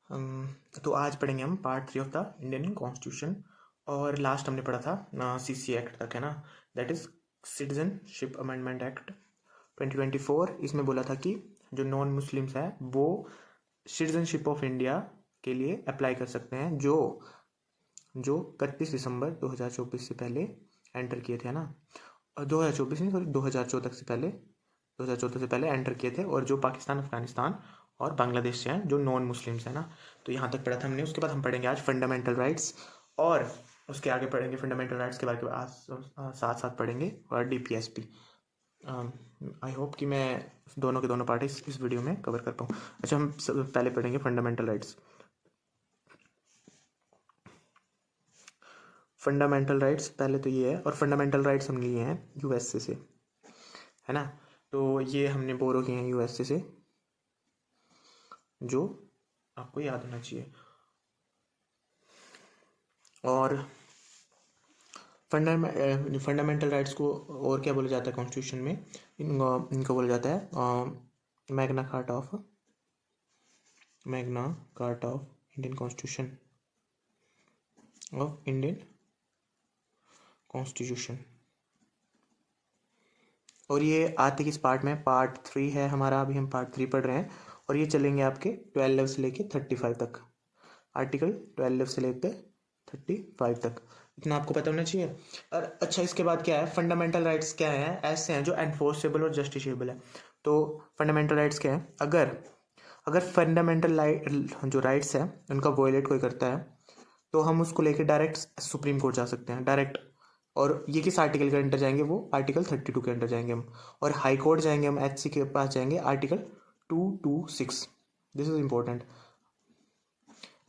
तो आज पढ़ेंगे हम part 3 of the Indian constitution. और लास्ट हमने पढ़ा था सीसी एक्ट तक, है ना, that is citizenship amendment act 2024। इसमें बोला था कि जो नॉन मुस्लिम्स है वो सिटीजनशिप ऑफ इंडिया के लिए अप्लाई कर सकते हैं जो जो 31 दिसंबर 2024 से पहले एंटर किए थे, है ना। 2024 नहीं, सॉरी, 2014 से पहले, 2014 से पहले एंटर किए थे, और जो पाकिस्तान, अफगानिस्तान और बांग्लादेश से हैं, जो नॉन मुस्लिम्स हैं ना। तो यहाँ तक पढ़ा था हमने। उसके बाद हम पढ़ेंगे आज फंडामेंटल राइट्स, और उसके आगे पढ़ेंगे फंडामेंटल राइट्स के बारे में साथ साथ पढ़ेंगे और डीपीएसपी। आई होप कि मैं दोनों के दोनों पार्ट इस वीडियो में कवर कर पाऊँ। अच्छा, हम पहले पढ़ेंगे फंडामेंटल राइट्स। फंडामेंटल राइट्स पहले तो ये है, और फंडामेंटल राइट्स हम लिए हैं यूएसए से, है ना। तो ये हमने बोरो किए हैं यूएसए से, जो आपको याद होना चाहिए। और फंडामेंटल राइट्स को और क्या बोला जाता है कॉन्स्टिट्यूशन में? इनको बोला जाता है Magna carta of Indian constitution of Indian constitution. और ये आते किस पार्ट में? पार्ट 3 है हमारा, अभी हम पार्ट 3 पढ़ रहे हैं, और ये चलेंगे आपके 12 से लेके 35 तक, आर्टिकल 12 से लेके 35 तक। इतना आपको पता होना चाहिए। और अच्छा, इसके बाद क्या है? फंडामेंटल राइट्स क्या है? ऐसे हैं जो एनफोर्सेबल और जस्टिसेबल है। तो फंडामेंटल राइट्स क्या है? अगर फंडामेंटल जो राइट्स है उनका वॉयलेट कोई करता है तो हम उसको लेके डायरेक्ट सुप्रीम कोर्ट जा सकते हैं, डायरेक्ट। और ये किस आर्टिकल के अंडर जाएंगे? वो आर्टिकल 32 के अंडर जाएंगे हम। और हाई कोर्ट जाएंगे हम, एचसी के पास जाएंगे, आर्टिकल 226। This is important.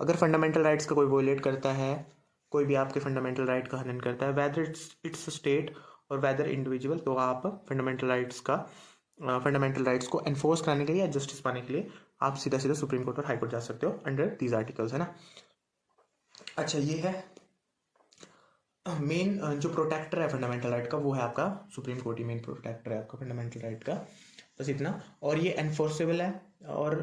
अगर फंडामेंटल राइट्स का कोई वॉयलेट करता है, कोई भी आपके फंडामेंटल राइट का हनन करता है, वेदर इट्स स्टेट और वेदर इंडिविजुअल, तो आप फंडामेंटल राइट्स को एनफोर्स कराने के लिए या जस्टिस पाने के लिए आप सीधा सीधा सुप्रीम कोर्ट और हाई कोर्ट जा सकते हो अंडर दीज आर्टिकल्स, है ना। अच्छा, ये है मेन जो प्रोटेक्टर है फंडामेंटल राइट का, वो है आपका सुप्रीम कोर्ट ही मेन प्रोटेक्टर है आपका फंडामेंटल राइट का, बस इतना। और ये एनफोर्सेबल है और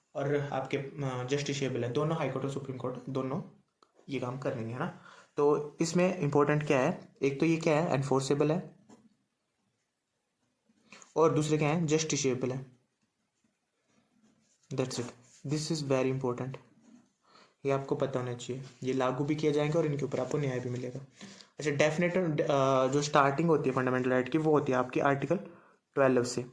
आपके जस्टिसेबल है। दोनों हाई कोर्ट और सुप्रीम कोर्ट दोनों ये काम कर रही है ना। तो इसमें इंपॉर्टेंट क्या है? एक तो ये क्या है? एनफोर्सेबल है, और दूसरे क्या है? जस्टिसेबल है। That's it, this is very important. ये आपको पता होना चाहिए, ये लागू भी किया जाएगा और इनके ऊपर आपको न्याय भी मिलेगा। अच्छा, डेफिनेट जो स्टार्टिंग होती है फंडामेंटल राइट की, वो होती है आपकी आर्टिकल 12 से।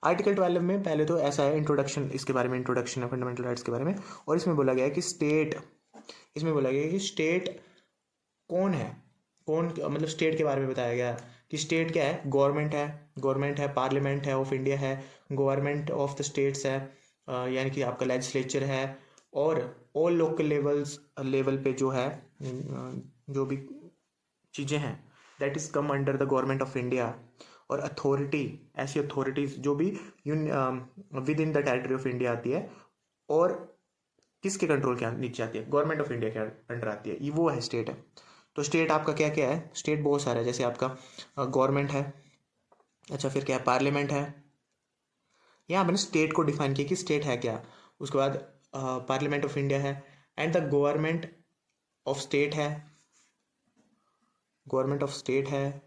आर्टिकल 12 में पहले तो ऐसा है, इंट्रोडक्शन, इसके बारे में इंट्रोडक्शन है फंडामेंटल राइट्स के बारे में। और इसमें बोला गया है कि स्टेट कौन है, कौन, मतलब स्टेट के बारे में बताया गया है कि स्टेट क्या है? गवर्नमेंट है, पार्लियामेंट है ऑफ इंडिया है, गवर्नमेंट ऑफ द स्टेट्स है, यानी कि आपका लेजिस्लेचर है, और ऑल लोकल लेवल पे जो है जो भी चीज़ें हैं, that is come under the government of India. और अथॉरिटी, ऐसी अथॉरिटीज जो भी with in the territory of India आती है, और किसके कंट्रोल के नीचे आती है? गवर्नमेंट ऑफ इंडिया के अंडर आती है, ये वो है स्टेट है। तो स्टेट आपका क्या क्या है? स्टेट बहुत सारा है, जैसे आपका गवर्नमेंट है, अच्छा फिर क्या है? पार्लियामेंट है। यहाँ मैंने स्टेट को डिफाइन किया कि स्टेट है क्या। उसके बाद पार्लियामेंट ऑफ इंडिया है, and the government of state है,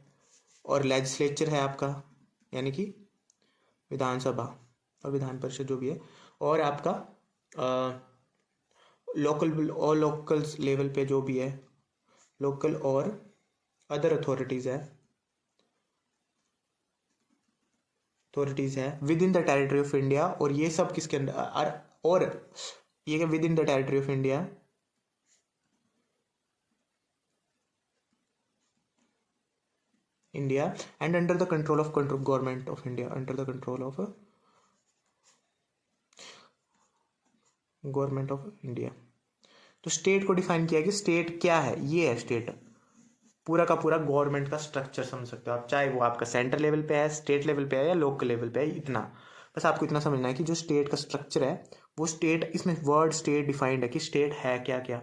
और लेजिस्लेचर है आपका, यानी कि विधानसभा और विधान परिषद जो भी है, और आपका लोकल लेवल पे जो भी है, लोकल और अदर अथॉरिटीज है with in the territory of India. और ये सब किसके अंदर? और ये with in the territory of India, and under the control of government of India, under the control of government of India. तो स्टेट को डिफाइन किया कि स्टेट क्या है? ये है स्टेट, पूरा का पूरा गवर्नमेंट का स्ट्रक्चर समझ सकते हो आप, चाहे वो आपका सेंटर लेवल पे है, स्टेट लेवल पे है, या लोकल लेवल पे है। इतना बस आपको इतना समझना है कि जो स्टेट का स्ट्रक्चर है वो स्टेट, इसमें वर्ड स्टेट डिफाइंड है कि स्टेट है क्या क्या।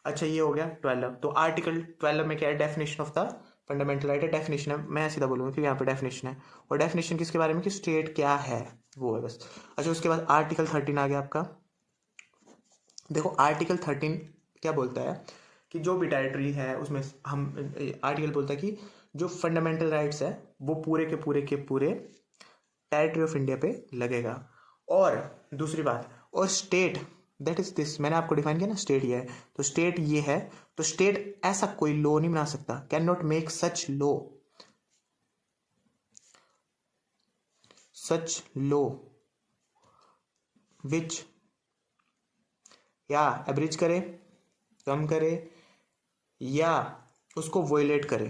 अच्छा, ये हो गया 12। तो आर्टिकल 12 में क्या है? Definition of the fundamental right है, डेफिनेशन है। मैं सीधा बोलूँगा कि यहाँ पे डेफिनेशन है, और डेफिनेशन किसके बारे में? कि स्टेट क्या है, वो है बस। अच्छा, उसके बाद आर्टिकल 13 आ गया आपका। देखो आर्टिकल 13 क्या बोलता है कि जो भी टेरिटरी है उसमें हम, आर्टिकल बोलता है कि जो फंडामेंटल राइट्स है वो पूरे के पूरे टेरिटरी ऑफ इंडिया पे लगेगा। और दूसरी बात, और स्टेट दैट इज दिस, मैंने आपको डिफाइन किया ना, स्टेट ये है, तो स्टेट ये है, तो स्टेट ऐसा कोई लॉ नहीं बना सकता, can not make such law which या एब्रिज करे, कम करे, या उसको वोलेट करे।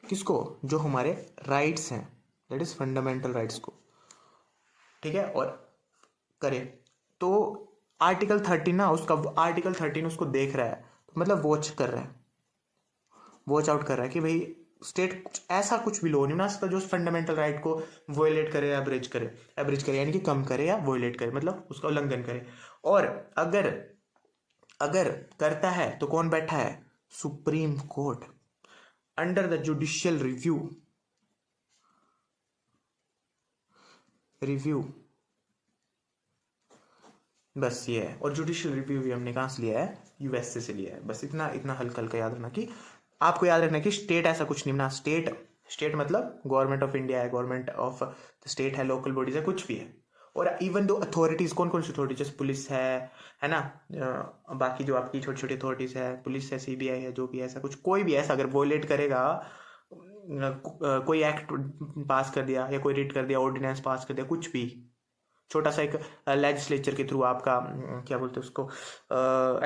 किसको? जो हमारे राइट्स हैं, दैट इज फंडामेंटल राइट्स को, ठीक है, और करे। तो आर्टिकल 13 ना, उसका आर्टिकल 13 उसको देख रहा है, तो मतलब वॉच कर रहा है, वॉच आउट कर रहा है कि भाई स्टेट ऐसा कुछ भी लॉ नहीं बना सकता जो फंडामेंटल राइट को वोलेट करे या एब्रिज करे यानी कि कम करे या वोलेट करे, मतलब उसका उल्लंघन करे। और अगर अगर करता है तो कौन बैठा है? Supreme court, under the judicial review. बस ये है। और जुडिशियल रिव्यू भी हमने कहाँ से लिया है? यूएसए से लिया है। बस इतना इतना हल्का हल्का याद रखना कि आपको याद रखना कि स्टेट ऐसा कुछ नहीं बना। स्टेट मतलब गवर्नमेंट ऑफ इंडिया है, गवर्नमेंट ऑफ द स्टेट है, लोकल बॉडीज है, कुछ भी है। और इवन दो अथॉरिटीज, कौन कौन सी अथॉरिटीज? जैसे पुलिस है ना, बाकी जो आपकी छोटी छोटी अथॉरिटीज है, पुलिस है, सीबीआई है, जो भी है, ऐसा कुछ कोई भी ऐसा अगर वोलेट करेगा, कोई एक्ट पास कर दिया या कोई रिट कर दिया, ऑर्डिनेंस पास कर दिया, कुछ भी छोटा सा एक लेजिस्लेचर के थ्रू आपका क्या बोलते हैं उसको,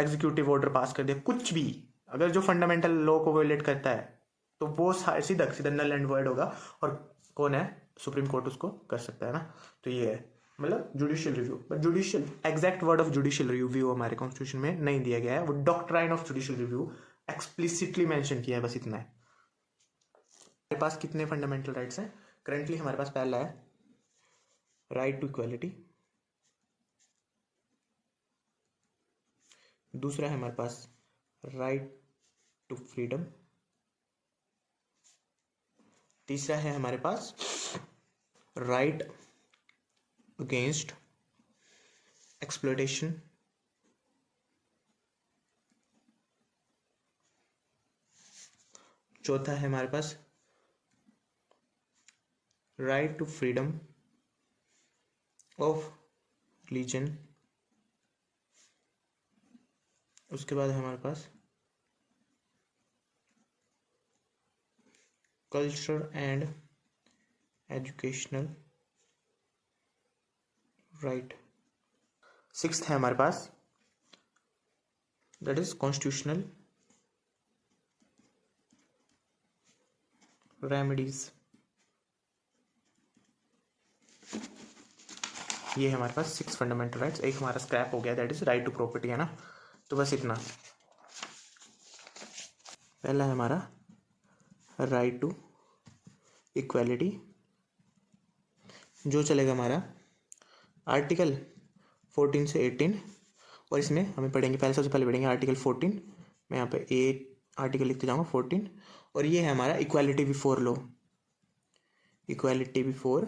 एग्जीक्यूटिव ऑर्डर पास कर दिया, कुछ भी अगर जो फंडामेंटल लॉ को वायलेट करता है तो वो सीधा सीधा नल एंड वॉइड होगा। और कौन है? सुप्रीम कोर्ट उसको कर सकता है ना। तो ये है मतलब judicial review. But judicial exact word of judicial review हमारे कॉन्स्टिट्यूशन में नहीं दिया गया है, वो doctrine of judicial review explicitly mention किया है, बस इतना है। हमारे पास कितने फंडामेंटल राइट्स हैं करेंटली? हमारे पास पहला है राइट टू इक्वालिटी, दूसरा है हमारे पास राइट टू फ्रीडम, तीसरा है हमारे पास राइट अगेंस्ट एक्सप्लॉयटेशन, चौथा है हमारे पास right to freedom of religion, उसके बाद है हमारे पास cultural and educational right, sixth है हमारे पास दैट इज कॉन्स्टिट्यूशनल रेमेडीज। ये है हमारे पास 6 फंडामेंटल राइट्स। एक हमारा स्क्रैप हो गया, that is right to property, है ना। तो बस इतना। पहला है हमारा राइट टू इक्वालिटी, जो चलेगा हमारा आर्टिकल 14 से 18। और इसमें हमें पढ़ेंगे, पहले सबसे पहले पढ़ेंगे आर्टिकल 14। मैं यहाँ पे आर्टिकल लिखते जाऊँगा 14। और ये है हमारा equality before law, equality before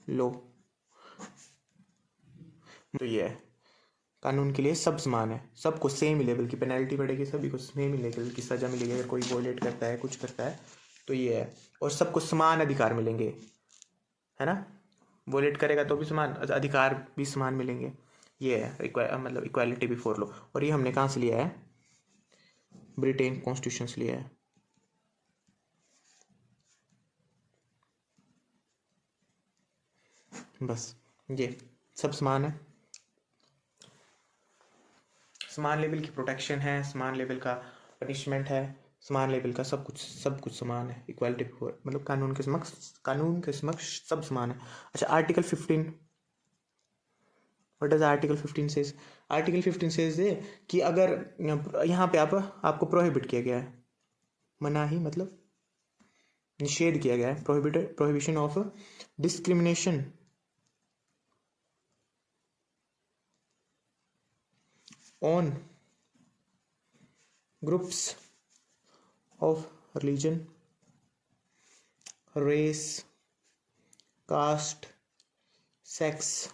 law. तो ये है कानून के लिए सब समान है, सबको सेम ही लेवल की पेनल्टी पड़ेगी, सभी को सेम ही लेवल की सजा मिलेगी अगर कोई वॉयलेट करता है, कुछ करता है। तो ये है। और सबको समान अधिकार मिलेंगे, है ना। वॉयलेट करेगा तो भी समान अधिकार भी समान मिलेंगे। ये है मतलब इक्वालिटी बिफोर लॉ। और ये हमने कहाँ से लिया है? ब्रिटेन कॉन्स्टिट्यूशन से लिया है। बस ये सब समान है, समान लेवल की प्रोटेक्शन है, समान लेवल का पनिशमेंट है, समान लेवल का सब कुछ समान है। इक्वालिटी बिफोर मतलब कानून के समक्ष सब समान है। अच्छा, article 15, what does article 15 says? Article 15 says कि अगर यहाँ पे आपको प्रोहिबिट किया गया है, मनाही मतलब निषेध किया गया है, prohibition of discrimination on groups of religion, race, caste, sex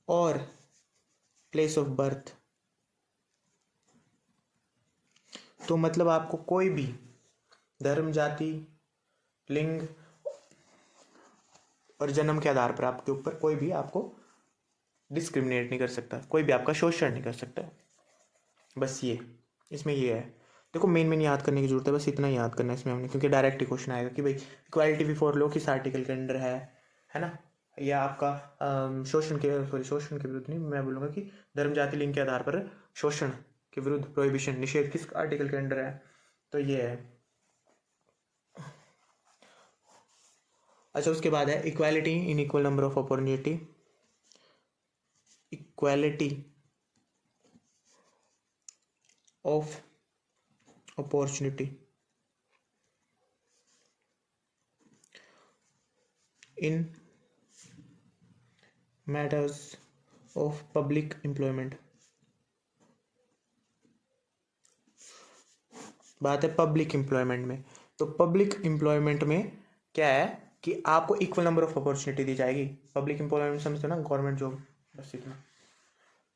और प्लेस ऑफ बर्थ। तो मतलब आपको कोई भी धर्म, जाति, लिंग और जन्म के आधार पर आपके ऊपर कोई भी आपको डिस्क्रिमिनेट नहीं कर सकता, कोई भी आपका शोषण नहीं कर सकता। बस ये इसमें ये है। देखो मेन याद करने की जरूरत है, बस इतना ही याद करना है इसमें हमने, क्योंकि डायरेक्ट क्वेश्चन आएगा कि भाई इक्वालिटी बिफोर लॉ किस आर्टिकल के अंडर है ना। या आपका शोषण के विरुद्ध नहीं, मैं बोलूँगा कि धर्म, जाति, लिंग के आधार पर शोषण के विरुद्ध प्रोहिबिशन, निषेध किस आर्टिकल के अंडर है। तो ये है। अच्छा, उसके बाद है equality in equal number of opportunity. Equality of opportunity in matters of public employment. बात है पब्लिक एम्प्लॉयमेंट में। तो पब्लिक एम्प्लॉयमेंट में क्या है कि आपको इक्वल नंबर ऑफ अपॉर्चुनिटी दी जाएगी। पब्लिक एम्प्लॉयमेंट समझते हो ना, गवर्नमेंट जॉब, बस इतना।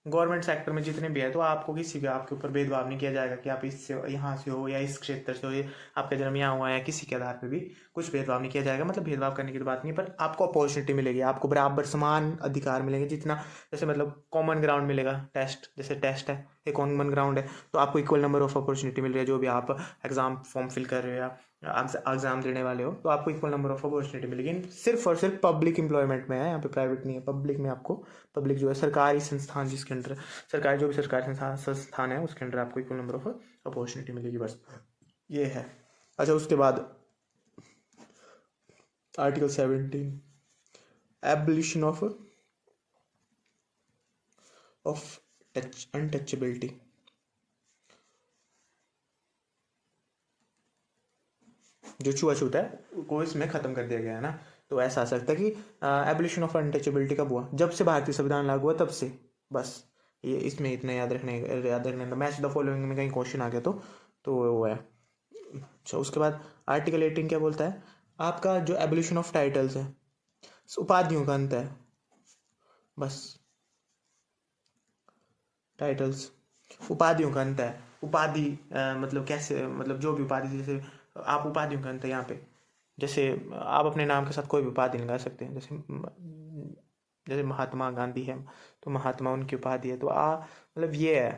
गवर्नमेंट सेक्टर में जितने भी है तो आपको किसी भी आपके ऊपर भेदभाव नहीं किया जाएगा कि आप इससे यहाँ से हो या इस क्षेत्र से हो, या आपका जन्म यहाँ हुआ है, किसी के आधार पर भी कुछ भेदभाव नहीं किया जाएगा। मतलब भेदभाव करने की तो बात नहीं, पर आपको अपॉर्चुनिटी मिलेगी, आपको बराबर समान अधिकार मिलेंगे। जितना जैसे मतलब कॉमन ग्राउंड मिलेगा, टेस्ट जैसे टेस्ट है एक कॉमन ग्राउंड है, तो आपको इक्वल नंबर ऑफ अपॉर्चुनिटी मिल रही है। जो भी आप एग्जाम फॉर्म फिल कर रहे हो या एग्जाम देने वाले हो, तो आपको इक्वल नंबर ऑफ अपॉर्चुनिटी मिलेगी। सिर्फ और सिर्फ पब्लिक एम्प्लॉयमेंट में है, यहाँ पे प्राइवेट नहीं है। पब्लिक में आपको, पब्लिक जो है सरकारी संस्थान, जिसके अंदर सरकारी जो भी सरकारी संस्थान है उसके अंदर आपको इक्वल नंबर ऑफ अपॉर्चुनिटी मिलेगी। बस ये है। अच्छा, उसके बाद आर्टिकल 17 एबलिशन ऑफ अनटचेबिलिटी। जो छुआछूत है को इसमें खत्म कर दिया गया है ना। तो ऐसा आ सकता है कि एबलिशन ऑफ अनटचेबिलिटी कब हुआ, जब से भारतीय संविधान लागू हुआ तब से। बस ये इसमें इतना याद रखने का। मैच द फॉलोइंग में कहीं क्वेश्चन आ गया तो वो है। अच्छा, उसके बाद आर्टिकल 18 क्या बोलता है, आपका जो एबलिशन ऑफ टाइटल्स है, उपाधियों का अंत है। बस टाइटल्स, उपाधियों का अंत है। उपाधि मतलब कैसे, मतलब जो भी उपाधि, जैसे आप उपाधियों का अंत है यहाँ पे, जैसे आप अपने नाम के साथ कोई भी उपाधि लगा सकते हैं। जैसे महात्मा गांधी है तो महात्मा उनकी उपाधि है। तो मतलब ये है।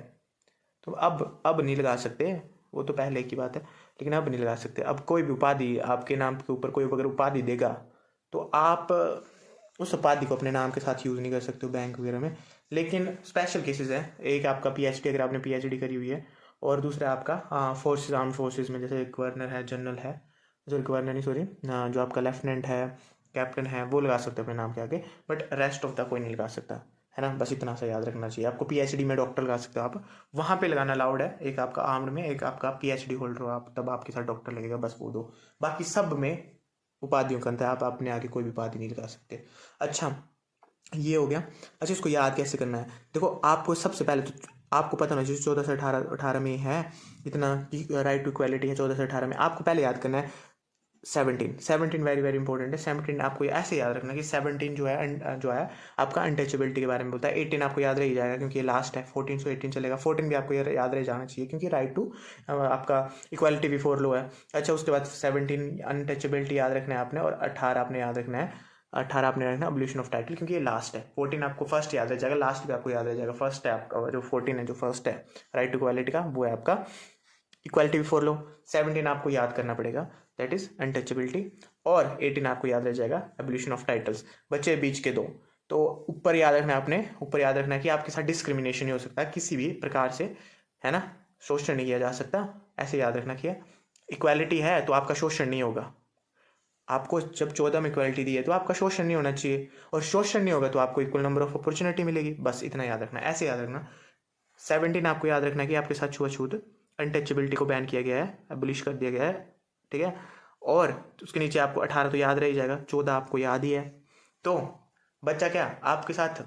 तो अब नहीं लगा सकते, वो तो पहले की बात है, लेकिन अब नहीं लगा सकते। अब कोई भी उपाधि आपके नाम के ऊपर कोई अगर उपाधि देगा तो आप उस उपाधि को अपने नाम के साथ यूज़ नहीं कर सकते हो बैंक वगैरह में। लेकिन स्पेशल केसेस है, एक आपका पीएचडी, अगर आपने पीएचडी करी हुई है, और दूसरा आपका फोर्सेज, आर्म फोर्सेज में, जैसे गवर्नर है, जनरल है, गवर्नर नहीं सॉरी, जो आपका लेफ्टिनेंट है, कैप्टन है, वो लगा सकते हो अपने नाम के आगे, बट रेस्ट ऑफ द कोई नहीं लगा सकता है ना। बस इतना सा याद रखना चाहिए आपको। पीएचडी में डॉक्टर लगा सकते हो आप, वहाँ पे लगाना अलाउड है। एक आपका आर्म्ड में, एक आपका पीएचडी होल्डर हो आप, तब आपके साथ डॉक्टर लगेगा, बस वो दो। बाकी सब में उपाधियों का अंत है, आप अपने आगे कोई भी उपाधि नहीं लगा सकते। अच्छा, ये हो गया। अच्छा, इसको याद कैसे करना है, देखो आपको सबसे पहले तो आपको पता होना चाहिए 14 से 18 में है इतना कि राइट टू इक्वालिटी है। 14 से 18 में आपको पहले याद करना है 17 वेरी वेरी इंपॉर्टेंट है। 17 आपको ऐसे याद रखना कि 17 जो है आपका अनटचेबिलिटी के बारे में बोलता है। 18 आपको याद रह जाएगा क्योंकि ये लास्ट है। 14 से 18 चलेगा। 14 भी आपको याद रह जाना चाहिए क्योंकि राइट टू आपका इक्वालिटी बिफोर लॉ है। अच्छा, उसके बाद 17 अनटचेबिलिटी याद रखना है आपने, और 18 आपने याद रखना है। 18 आपने रखना अब्लिशन ऑफ टाइटल, क्योंकि ये लास्ट है। 14 आपको फर्स्ट याद रह जाएगा, लास्ट भी आपको याद रह जाएगा। फर्स्ट है आपका जो 14 है, जो फर्स्ट है राइट टू इक्वालिटी का, वो है आपका इक्वालिटी बिफोर लॉ। 17 आपको याद करना पड़ेगा, दैट इज अनटचेबिलिटी, और 18 आपको याद रह जाएगा एबोलिशन ऑफ टाइटल्स। बच्चे बीच के दो। तो ऊपर याद रखना है आपने, ऊपर याद रखना है कि आपके साथ डिस्क्रिमिनेशन नहीं हो सकता किसी भी प्रकार से, है ना। शोषण नहीं किया जा सकता, ऐसे याद रखना कि इक्वालिटी है तो आपका शोषण नहीं होगा। आपको जब 14 में इक्वालिटी दी है तो आपका शोषण नहीं होना चाहिए, और शोषण नहीं होगा तो आपको इक्वल नंबर ऑफ अपॉर्चुनिटी मिलेगी। बस इतना याद रखना, ऐसे याद रखना। 17 आपको याद रखना है कि आपके साथ छुआछूत, अनटचेबिलिटी को बैन किया गया है, एबलिश कर दिया गया है, ठीक है। और उसके नीचे आपको 18 तो याद रह ही जाएगा, 14 आपको याद ही है। तो बच्चा क्या आपके साथ,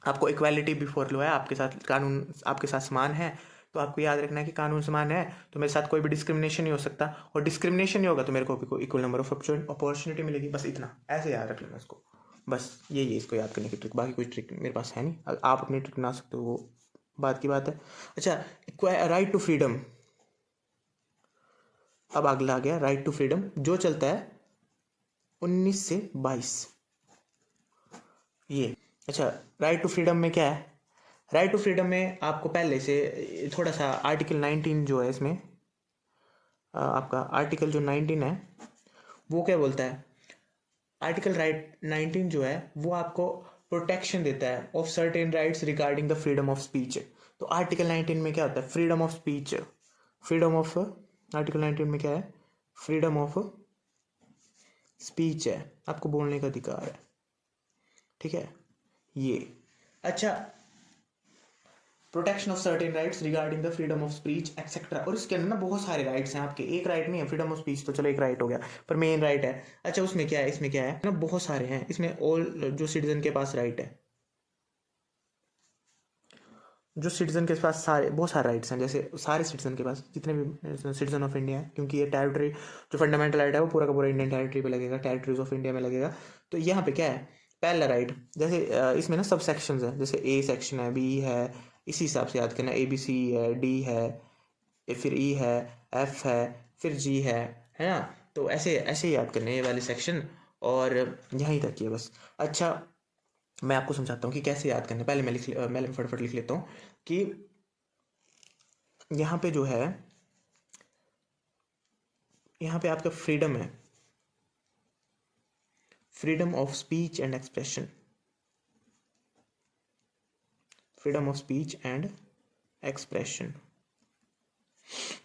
आपको इक्वालिटी बिफोर लॉ है, आपके साथ कानून आपके साथ समान है, तो आपको याद रखना है कि कानून समान है तो मेरे साथ कोई भी डिस्क्रिमिनेशन नहीं हो सकता, और डिस्क्रिमिनेशन नहीं होगा तो मेरे को इक्वल नंबर ऑफ अपॉर्चुनिटी मिलेगी। बस इतना ऐसे याद रख लेना इसको, बस यही है इसको याद करने की ट्रिक। बाकी कोई ट्रिक मेरे पास है नहीं, आप अपनी ट्रिक बना सकते हो, वो बात की बात है। अच्छा, राइट टू फ्रीडम, अब अगला आ गया राइट टू फ्रीडम, जो चलता है 19 से 22 ये। अच्छा, राइट टू फ्रीडम में क्या है? राइट टू फ्रीडम में आपको पहले से थोड़ा सा आर्टिकल 19 जो है इसमें आपका आर्टिकल जो 19 है वो क्या बोलता है? आर्टिकल 19 जो है वो आपको प्रोटेक्शन देता है of certain rights regarding the freedom of speech. तो आर्टिकल 19 में क्या होता है? Freedom of speech, freedom of, article 19 में क्या है? फ्रीडम ऑफ स्पीच है, आपको बोलने का अधिकार है, ठीक है ये। अच्छा, protection of certain rights regarding the freedom of speech etcetera, और इसके अंदर ना बहुत सारे राइट्स हैं आपके, एक राइट नहीं है। फ्रीडम ऑफ स्पीच तो चलो एक राइट हो गया, पर मेन राइट है। अच्छा, उसमें क्या है? इसमें क्या है ना, बहुत सारे हैं इसमें, ऑल जो सिटीजन के पास राइट है, जो सिटीजन के पास सारे बहुत सारे राइट्स हैं, जैसे सारे सिटीजन के पास जितने भी सिटीजन ऑफ इंडिया है, क्योंकि ये टेरिटरी जो फंडामेंटल राइट है वो पूरा का पूरा इंडियन टेरिटरी पे लगेगा, टेरिटरीज ऑफ इंडिया में लगेगा। तो यहाँ पे क्या है? पहला राइट, जैसे इसमें ना सब सेक्शंस है, जैसे ए सेक्शन है, बी है, इसी हिसाब से याद करना, ABC है, D है, फिर E है, F है, फिर G है ना। तो ऐसे ऐसे याद करने ये वाले सेक्शन, और यहीं तक ही है बस। अच्छा, मैं आपको समझाता हूँ कि कैसे याद करने। पहले मैं फटाफट लिख लेता हूँ कि यहाँ पे जो है, यहाँ पे आपका फ्रीडम है, freedom of speech and expression, freedom of speech and expression,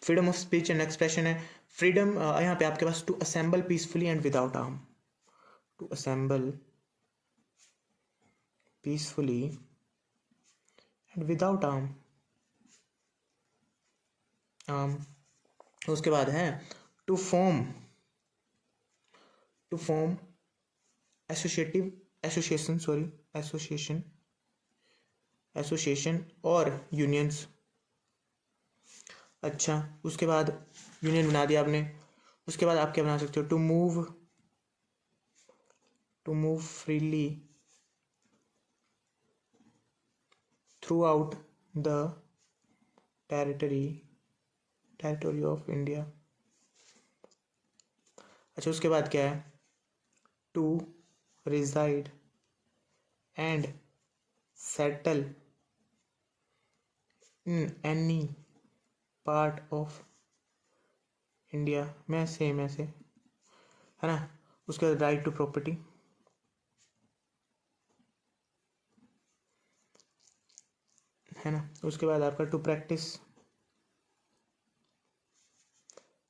freedom of speech and expression है। फ्रीडम यहाँ पे आपके पास to assemble peacefully and without arm, to assemble peacefully and without arm, उसके बाद है टू फॉर्म एसोसिएशन और unions. अच्छा, उसके बाद यूनियन बना दिया आपने, उसके बाद आप क्या बना सकते हो? To move freely throughout the territory of India. अच्छा, उसके बाद क्या है? To reside and settle in any part of India में, सेम ऐसे है ना। उसके बाद राइट टू प्रॉपर्टी, है ना। उसके बाद आपका टू प्रैक्टिस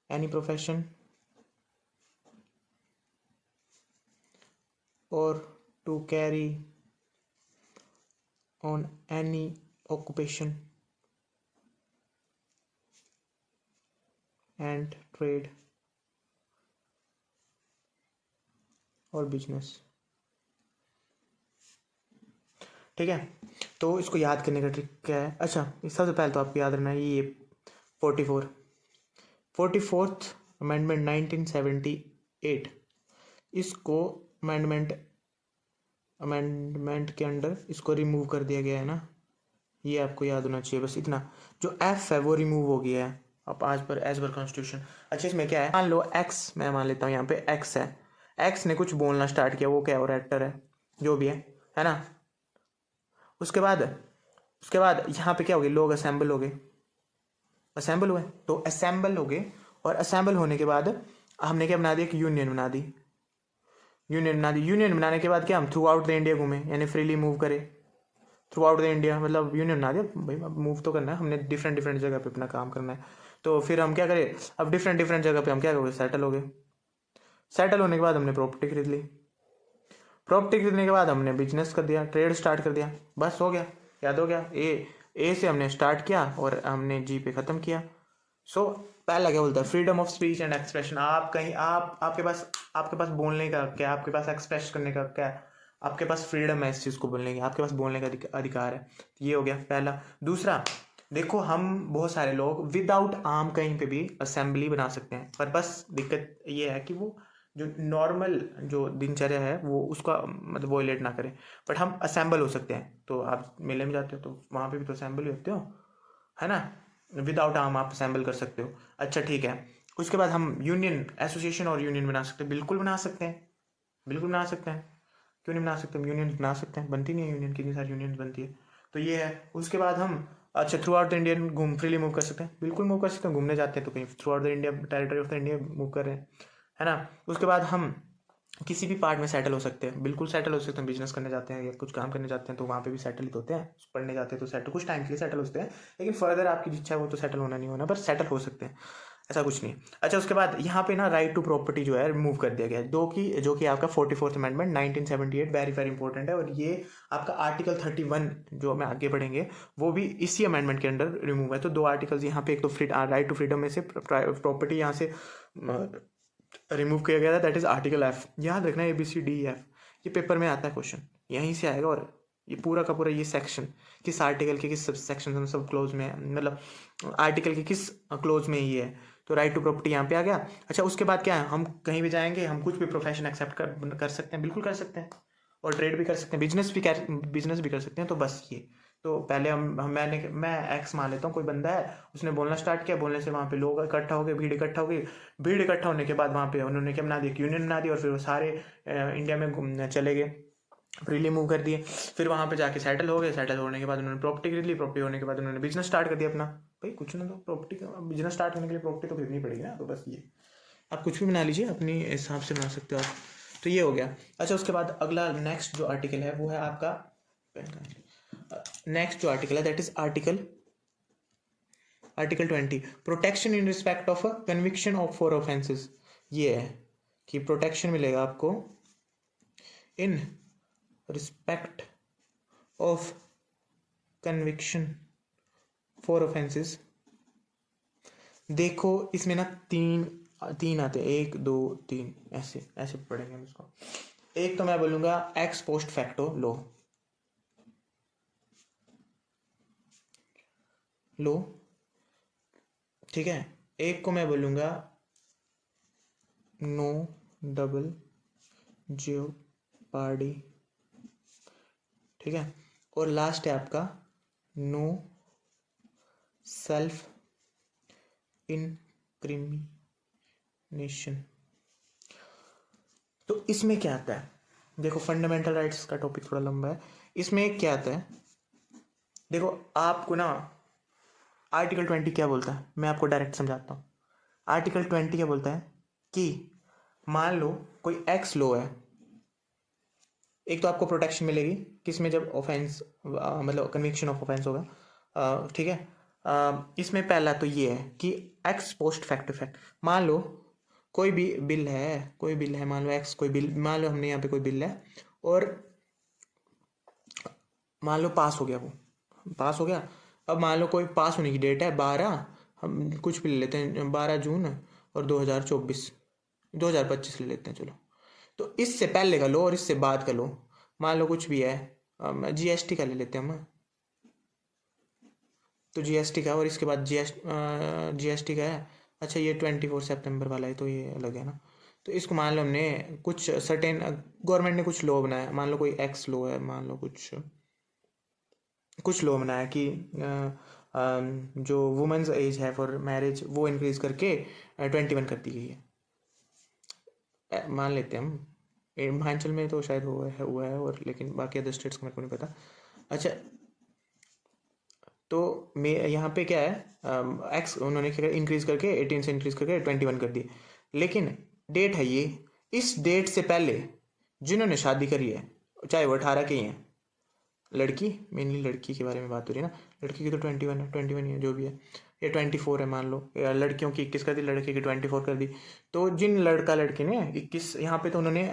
एनी प्रोफेशन और to carry on any occupation and trade और बिजनेस, ठीक है। तो इसको याद करने का ट्रिक क्या है? अच्छा, सबसे पहले तो आपको याद रखना है ये 44th अमेंडमेंट 1978, इसको अमेंडमेंट के अंडर इसको रिमूव कर दिया गया है ना, ये आपको याद होना चाहिए। बस इतना, जो F है वो रिमूव हो गया है अब एज पर कॉन्स्टिट्यूशन। अच्छा, इसमें क्या है? मान लो X, मैं मान लेता हूँ यहाँ पे X है, X ने कुछ बोलना स्टार्ट किया, वो क्या है? और एक्टर है, जो भी है ना। उसके बाद यहाँ पे क्या हो गए? लोग असेंबल हो गए, असेंबल हुए, तो असेंबल हो गए, और असेंबल होने के बाद हमने क्या बना दिया? कि यूनियन बना दी। यूनियन बनाने के बाद क्या? हम थ्रू आउट द इंडिया घूमे, यानी फ्रीली मूव करे थ्रू आउट द इंडिया, मतलब यूनियन बना दिया भाई, अब मूव तो करना है हमने, डिफरेंट जगह पे अपना काम करना है। तो फिर हम क्या करें? अब डिफरेंट जगह पे हम क्या करोगे? सेटल हो गए। सेटल होने के बाद हमने प्रॉपर्टी खरीद ली, प्रॉपर्टी खरीदने के बाद हमने बिजनेस कर दिया, ट्रेड स्टार्ट कर दिया, बस हो गया, याद हो गया। ए से हमने स्टार्ट किया और हमने जी पे ख़त्म किया। सो पहला क्या बोलता है? Freedom of speech and expression. आप कहीं आपके पास बोलने का क्या, आपके पास एक्सप्रेस करने का क्या, आपके पास फ्रीडम है इस चीज़ को बोलने की, आपके पास बोलने का अधिकार है। ये हो गया पहला। दूसरा, देखो हम बहुत सारे लोग विदाउट आर्म कहीं पे भी असेंबली बना सकते हैं, पर बस दिक्कत ये है कि वो जो नॉर्मल जो दिनचर्या है वो उसका मतलब वॉयलेट ना करे। बट हम असेंबल हो सकते हैं, तो आप मेले में जाते हो तो वहाँ पे भी तो असेंबल ही होते हो, है ना। विदाउट आर्म आप असेंबल कर सकते हो। अच्छा ठीक है, उसके बाद हम यूनियन, एसोसिएशन और यूनियन बना सकते हैं। बिल्कुल बना सकते हैं, बिल्कुल बना सकते हैं, क्यों नहीं बना सकते। हम यूनियन बना सकते हैं, बनती नहीं है यूनियन, कितनी सारी यूनियन बनती है। तो ये है। उसके बाद हम अच्छा थ्रू आउट द इंडियन घूम फ्रीली मूव कर सकते हैं, बिल्कुल मूव कर सकते हैं। घूमने जाते हैं तो कहीं through out the India, territory of the India move कर रहे हैं, है ना। उसके बाद हम किसी भी पार्ट में सेटल हो सकते हैं, बिल्कुल सेटल हो सकते हैं। बिजनेस करने जाते हैं या कुछ काम करने जाते हैं तो वहाँ पे भी सेटल होते हैं। पढ़ने जाते हैं तो सेटल कुछ टाइम के लिए सेटल होते हैं, लेकिन फर्दर आपकी इच्छा है वो तो सेटल होना नहीं होना, पर सेटल हो सकते हैं, ऐसा कुछ नहीं। अच्छा उसके बाद यहाँ पे ना राइट टू प्रॉपर्टी जो है रिमूव कर दिया गया है, जो कि आपका 44th amendment 1978, very very important है। और ये आपका आर्टिकल 31 जो हमें आगे पढ़ेंगे वो भी इसी अमेंडमेंट के अंडर रिमूव है। तो दो आर्टिकल्स यहाँ पे, एक तो राइट टू फ्रीडम में से प्रॉपर्टी यहाँ से रिमूव किया गया था, दैट इज आर्टिकल एफ। याद रखना ABCDEF, ये पेपर में आता है क्वेश्चन, यहीं से आएगा। और ये पूरा का पूरा ये सेक्शन किस आर्टिकल के किस सब सेक्शन में, सब क्लोज में, मतलब आर्टिकल के किस क्लोज में ये है। तो राइट टू प्रॉपर्टी यहाँ पे आ गया। अच्छा उसके बाद क्या है, हम कहीं भी जाएंगे हम कुछ भी प्रोफेशन एक्सेप्ट कर सकते हैं, बिल्कुल कर सकते हैं। और ट्रेड भी कर सकते हैं, बिजनेस भी कर सकते हैं। तो बस ये, तो पहले मैं एक्स मान लेता हूँ, कोई बंदा है, उसने बोलना स्टार्ट किया, बोलने से वहाँ पे लोग इकट्ठा हो गए, भीड़ इकट्ठा हो गई। भीड़ इकट्ठा होने के बाद वहाँ पे उन्होंने क्या बना दिया, यूनियन बना दी, और फिर वो सारे इंडिया में चले गए, फ्रीली मूव कर दिए। फिर वहाँ पे जाके सेटल हो गए, सेटल होने के बाद उन्होंने प्रॉपर्टी खरीद ली, प्रॉपर्टी होने के बाद उन्होंने बिजनेस स्टार्ट कर दिया अपना। भाई कुछ ना, तो प्रॉपर्टी का बिजनेस स्टार्ट करने के लिए प्रॉपर्टी तो खरीदनी पड़ेगी ना। तो बस ये आप कुछ भी बना लीजिए, अपनी हिसाब से बना सकते हो आप। तो ये हो गया। अच्छा उसके बाद अगला नेक्स्ट जो आर्टिकल है वो है आपका, नेक्स्ट जो आर्टिकल है that is article 20, protection in respect of conviction of for offences. ये है कि प्रोटेक्शन मिलेगा आपको in respect of conviction for offences. देखो इसमें ना तीन आते हैं, 1 2 3, ऐसे ऐसे पढ़ेंगे हम इसको। एक तो मैं बोलूंगा एक्स पोस्ट फैक्टो लो, ठीक है। एक को मैं बोलूंगा नो डबल जेओपार्डी, ठीक है। और लास्ट है आपका नो सेल्फ इंक्रिमिनेशन। तो इसमें क्या आता है, देखो फंडामेंटल राइट्स का टॉपिक थोड़ा लंबा है। इसमें क्या आता है, देखो आपको ना आर्टिकल 20 क्या बोलता है, मैं आपको डायरेक्ट समझाता हूँ। आर्टिकल 20 क्या बोलता है कि मान लो कोई एक्स लो है, एक तो आपको प्रोटेक्शन मिलेगी किसमें, जब ऑफेंस मतलब कन्विक्शन ऑफ ऑफेंस होगा, ठीक है। इसमें पहला तो ये है कि एक्स पोस्ट फैक्ट इफेक्ट। मान लो कोई भी बिल है, मान लो एक्स कोई बिल, मान लो हमने यहाँ पे कोई बिल है और मान लो पास हो गया, वो पास हो गया। अब मान लो कोई पास होने की डेट है 12, हम कुछ भी ले लेते हैं 12 जून और 2025 ले लेते हैं, चलो। तो इससे पहले का लो और इससे बाद का लो, मान लो कुछ भी है, GST का ले लेते हैं हम। तो GST का, और इसके बाद GST का है। अच्छा ये 24 सितंबर वाला है, तो ये अलग है ना। तो इसको मान लो हमने कुछ सर्टेन गवर्नमेंट ने कुछ लॉ बनाया, मान लो कोई एक्स लॉ है, मान लो कुछ लॉ बनाया कि जो वुमेन्स एज है फॉर मैरिज वो इंक्रीज करके 21 कर दी गई है, मान लेते हैं हम। हिमाचल में तो शायद हुआ है और लेकिन बाकी अदर स्टेट्स को मेरे को नहीं पता। अच्छा तो मैं यहाँ पे क्या है, एक्स उन्होंने क्या इंक्रीज करके 18 से इंक्रीज करके 21 कर दी, लेकिन डेट है ये, इस डेट से पहले जिन्होंने शादी करी है, चाहे वो 18 के ही हैं, लड़की, मेनली लड़की के बारे में बात हो रही है ना, लड़की की तो 21 ही है जो भी है, या 24 है मान लो, या लड़कियों की 21 कर दी, लड़के की 24 कर दी। तो जिन लड़के ने 21 यहाँ पे, तो उन्होंने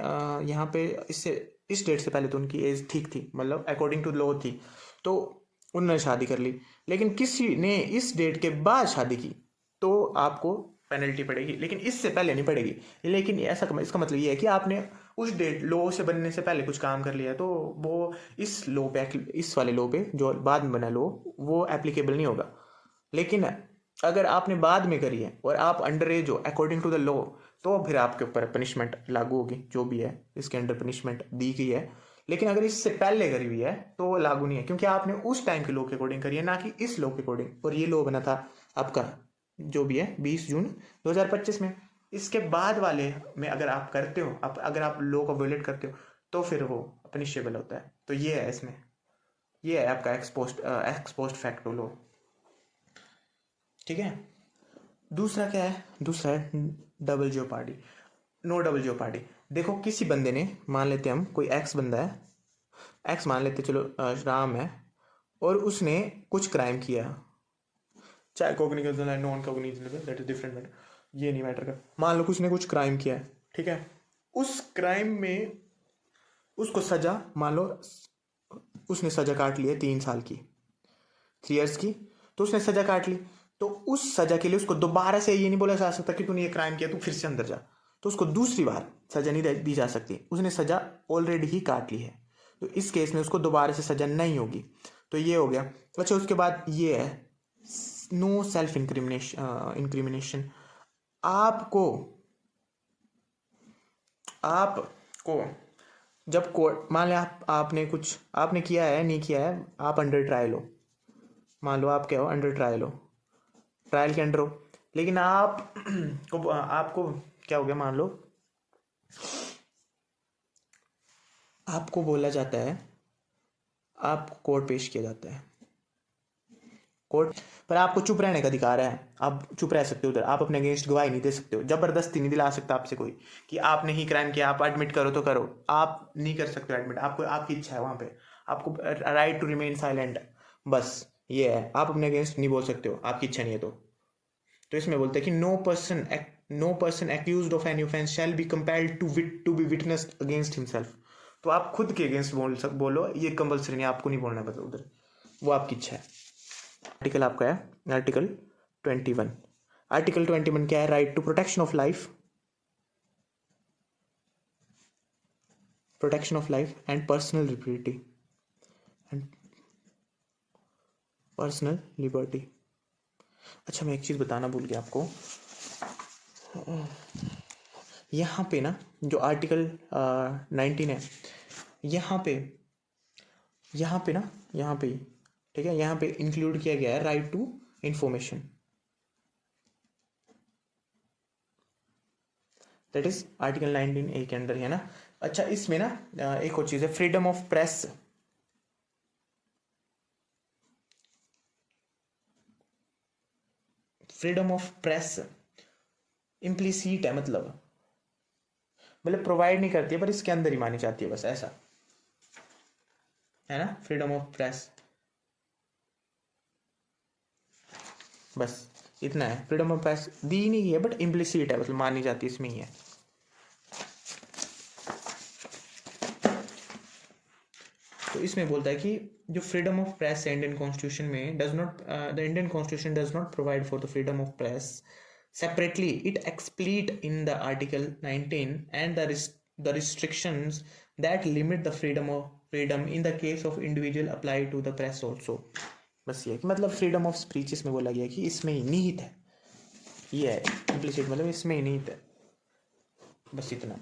यहाँ पे इस डेट से पहले तो उनकी एज ठीक थी, मतलब अकॉर्डिंग टू लॉ थी, तो उन्होंने शादी कर ली। लेकिन किसी ने इस डेट के बाद शादी की तो आपको पेनल्टी पड़ेगी, लेकिन इससे पहले नहीं पड़ेगी। लेकिन ऐसा इसका मतलब ये है कि आपने उस डेट लॉ से बनने से पहले कुछ काम कर लिया, तो वो इस लॉ पे, इस वाले लॉ पे जो बाद में बना लॉ, वो एप्लीकेबल नहीं होगा। लेकिन अगर आपने बाद में करी है और आप अंडर एज हो अकॉर्डिंग टू द लॉ, तो फिर आपके ऊपर पनिशमेंट लागू होगी, जो भी है इसके अंडर पनिशमेंट दी गई है। लेकिन अगर इससे पहले करी हुई है तो वो लागू नहीं है, क्योंकि आपने उस टाइम के लॉ के अकॉर्डिंग करी है, ना कि इस लॉ के अकॉर्डिंग। और ये लॉ बना था आपका जो भी है 20 जून 2025 में। इसके बाद वाले में अगर आप करते हो, अगर आप लॉ को वायलेट करते हो, तो फिर वो पनिशेबल होता है। तो ये है इसमें, ये है आपका एक्सपोस्ट फैक्टो लॉ। ठीक है। दूसरा क्या है? दूसरा है double jeopardy. No double jeopardy. देखो किसी बंदे ने, मान लेते हम कोई एक्स बंदा है, एक्स मान लेते चलो राम है, और उसने कुछ क्राइम किया, चाहे कॉग्निजेबल है non cognizable, that is different matter, ये नहीं मैटर कर। मान लो उसने कुछ क्राइम किया है, ठीक है। उस क्राइम में उसको सजा, मान लो उसने सजा काट ली है 3 साल की, 3 years की, तो उसने सजा काट ली। तो उस सजा के लिए उसको दोबारा से ये नहीं बोला जा सकता कि तूने ये क्राइम किया, तू फिर से अंदर जा। तो उसको दूसरी बार सजा नहीं दी जा सकती, उसने सजा ऑलरेडी ही काट ली है। तो इस केस में उसको दोबारा से सजा नहीं होगी। तो ये हो गया। अच्छा, उसके बाद ये है नो सेल्फ इंक्रिमिनेशन। आपको आपको जब कोर्ट, मान लिया आपने किया है, नहीं किया है, आप अंडर ट्रायल हो, मान लो आप क्या हो, अंडर ट्रायल हो, ट्रायल के अंडर हो, लेकिन आपको क्या हो गया, मान लो आपको बोला जाता है, आपको कोर्ट पेश किया जाता है, कोर्ट पर आपको चुप रहने का अधिकार है, आप चुप रह सकते हो उधर, आप अपने अगेंस्ट गवाही नहीं दे सकते हो, जबरदस्ती नहीं दिला सकता आपसे कोई कि आपने ही क्राइम किया, आप एडमिट करो तो करो, आप नहीं कर सकते एडमिट, आपको आपकी इच्छा है वहां पे, आपको राइट टू रिमेन साइलेंट, बस ये है, आप अपने अगेंस्ट नहीं बोल सकते हो, आपकी इच्छा नहीं है तो इसमें बोलते हैं कि no person accused of any offence shall be compelled to be witnessed against himself. तो आप खुद के अगेंस्ट बोलो, ये कंपल्सरी नहीं, आपको नहीं बोलना पड़ता उधर, वो आपकी इच्छा है। आर्टिकल आपका है आर्टिकल 21। आर्टिकल 21 क्या है? Right to protection of life, and personal liberty. अच्छा, मैं एक चीज बताना भूल गया आपको, यहाँ पे ना जो आर्टिकल 19 है, यहाँ पे ठीक है, यहाँ पे इंक्लूड किया गया है right to information, that is article 19A के अंदर है ना। अच्छा, इसमें ना एक और चीज है, freedom of press. Freedom of press implicit है, मतलब प्रोवाइड नहीं करती है, पर इसके अंदर ही मानी जाती है, बस ऐसा है ना। फ्रीडम ऑफ प्रेस, बस इतना है। फ्रीडम ऑफ प्रेस दी नहीं है, बट इम्प्लिसिट है, मतलब मानी जाती है, इसमें ही है। तो इसमें बोलता है कि जो फ्रीडम ऑफ प्रेस है इंडियन कॉन्स्टिट्यूशन में, the Indian constitution does not provide for the freedom of press separately, it explicit in the article 19 and the restrictions that limit the freedom in the case of individual apply to the press also. बस ये मतलब freedom of speech इसमें बोला गया कि इसमें ही निहित है, ये है इम्प्लिसिट, मतलब इसमें ही निहित है, बस इतना,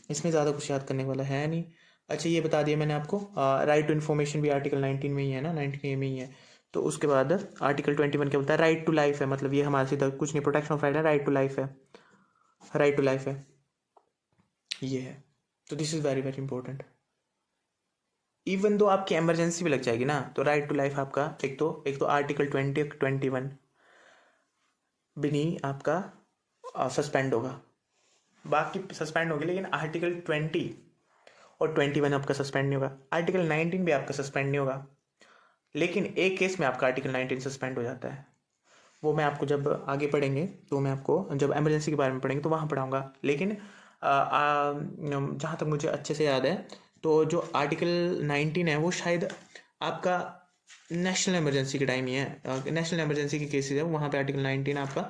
इसमें ज़्यादा कुछ याद करने वाला है नहीं। अच्छा, ये बता दिया मैंने आपको। राइट टू इन्फॉर्मेशन भी आर्टिकल 19 में ही है ना, 19A में ही है। तो उसके बाद आर्टिकल 21 क्या बोलता है? राइट टू लाइफ है, मतलब ये हमारा सीधा कुछ नहीं, प्रोटेक्शन ऑफ राइट है, राइट टू लाइफ है, राइट टू लाइफ है, ये है। तो this is very very important. Even though आपकी इमरजेंसी भी लग जाएगी ना, तो राइट टू लाइफ आपका एक तो आर्टिकल 21 भी नहीं आपका सस्पेंड होगा, बाकी सस्पेंड होगी, लेकिन आर्टिकल 20 और 21 आपका सस्पेंड नहीं होगा। आर्टिकल 19 भी आपका सस्पेंड नहीं होगा, लेकिन एक केस में आपका आर्टिकल 19 सस्पेंड हो जाता है। वो मैं आपको जब आगे पढ़ेंगे, तो मैं आपको जब एमरजेंसी के बारे में पढ़ेंगे तो वहाँ पढ़ाऊँगा। लेकिन जहाँ तक मुझे अच्छे से याद है, तो जो आर्टिकल 19 है वो शायद आपका नेशनल इमरजेंसी के टाइम ही है, नेशनल इमरजेंसी के केसेस है, वहाँ पे आर्टिकल 19 आपका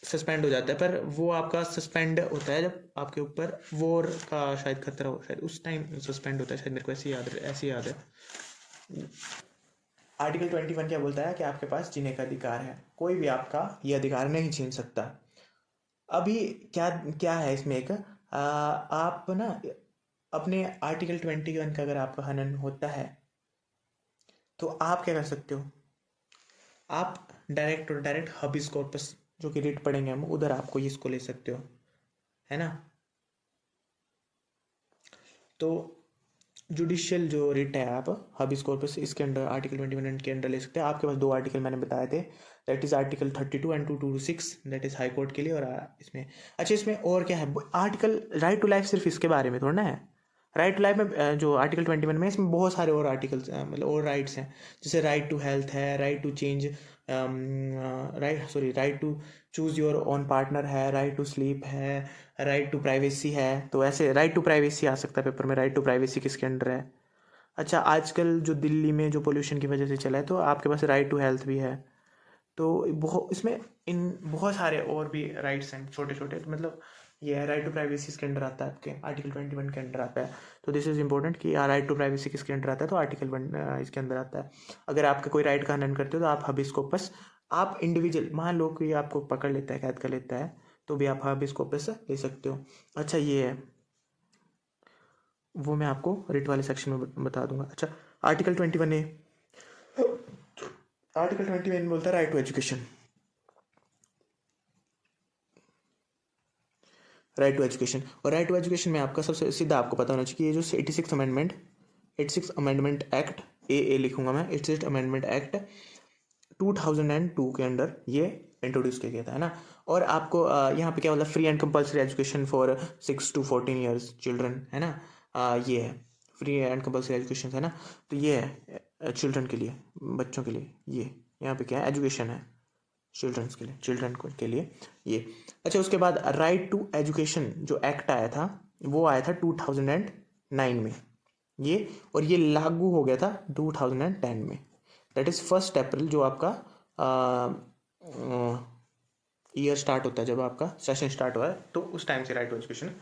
सस्पेंड हो जाता है। पर वो आपका सस्पेंड होता है जब आपके ऊपर वॉर का शायद खतरा हो, शायद उस टाइम सस्पेंड होता है, शायद मेरे को ऐसे याद है। आर्टिकल 21 क्या बोलता है कि आपके पास जीने का अधिकार है, कोई भी आपका ये अधिकार नहीं छीन सकता। अभी क्या क्या है इसमें एक आप ना अपने आर्टिकल 21 का अगर आपका हनन होता है तो आप क्या कर सकते हो, आप डायरेक्ट और डायरेक्ट हबिस कॉर्पस जो कि रिट पढ़ेंगे हम उधर आपको इसको ले सकते हो, है ना। तो जुडिशियल जो रिट है आप हबिस कॉर्पस इसके अंडर आर्टिकल 21 के अंडर ले सकते हैं। आपके पास दो आर्टिकल मैंने बताए थे, that is article 32 and 226, that is high court के लिए। और इसमें अच्छा इसमें और क्या है, आर्टिकल राइट टू लाइफ सिर्फ इसके बारे में थोड़ा ना है। राइट टू लाइफ में जो आर्टिकल 21 में इसमें बहुत सारे और आर्टिकल्स मतलब और राइट्स हैं, जैसे राइट टू हेल्थ है, right to change right to choose your own partner है, राइट टू स्लीप है, राइट टू प्राइवेसी है। तो ऐसे राइट टू प्राइवेसी आ सकता है पेपर में, राइट टू प्राइवेसी किसके अंडर है। अच्छा आजकल जो दिल्ली में जो पोल्यूशन की वजह से चला है तो आपके पास राइट टू हेल्थ भी है। तो बहुत इसमें इन बहुत सारे और भी राइट्स हैं छोटे छोटे, तो मतलब ये है राइट टू प्राइवेसी इसके अंडर आता है, आपके आर्टिकल 21 के अंडर आता है। तो दिस इज इंपॉर्टेंट कि राइट टू प्राइवेसी किसके अंडर आता है, तो आर्टिकल 1 इसके अंदर आता है। अगर आपका कोई राइट का हनन करते हो तो आप हबिस कॉर्पस आप इंडिविजुअल मान लो कि आपको पकड़ लेता है, कैद कर लेता है, तो भी आप हबिस कॉर्पस ले सकते हो। अच्छा ये है वो मैं आपको रिट वाले सेक्शन में बता दूंगा। अच्छा आर्टिकल 21A, आर्टिकल 21 बोलता है right to education. Right to education और राइट टू एजुकेशन में आपका सबसे सीधा आपको पता होना चाहिए, ये जो 86 अमेंडमेंट एक्ट ए लिखूंगा मैं, 86 अमेंडमेंट एक्ट 2002 के अंडर ये इंट्रोड्यूस किया गया था, है ना। और आपको यहाँ पे क्या बोला, free and compulsory education for 6 to 14 years children, है ना। ये है फ्री एंड कंपल्सरी एजुकेशन, है ना। तो ये है चिल्ड्रन के लिए, बच्चों के लिए, ये यहाँ पे क्या है एजुकेशन है चिल्ड्रंस के लिए, चिल्ड्रन के लिए ये। अच्छा उसके बाद राइट टू एजुकेशन जो एक्ट आया था वो आया था 2009 में ये, और ये लागू हो गया था 2010 में, दैट इज़ 1 अप्रैल जो आपका ईयर स्टार्ट होता है, जब आपका सेशन स्टार्ट हुआ है तो उस टाइम से राइट टू एजुकेशन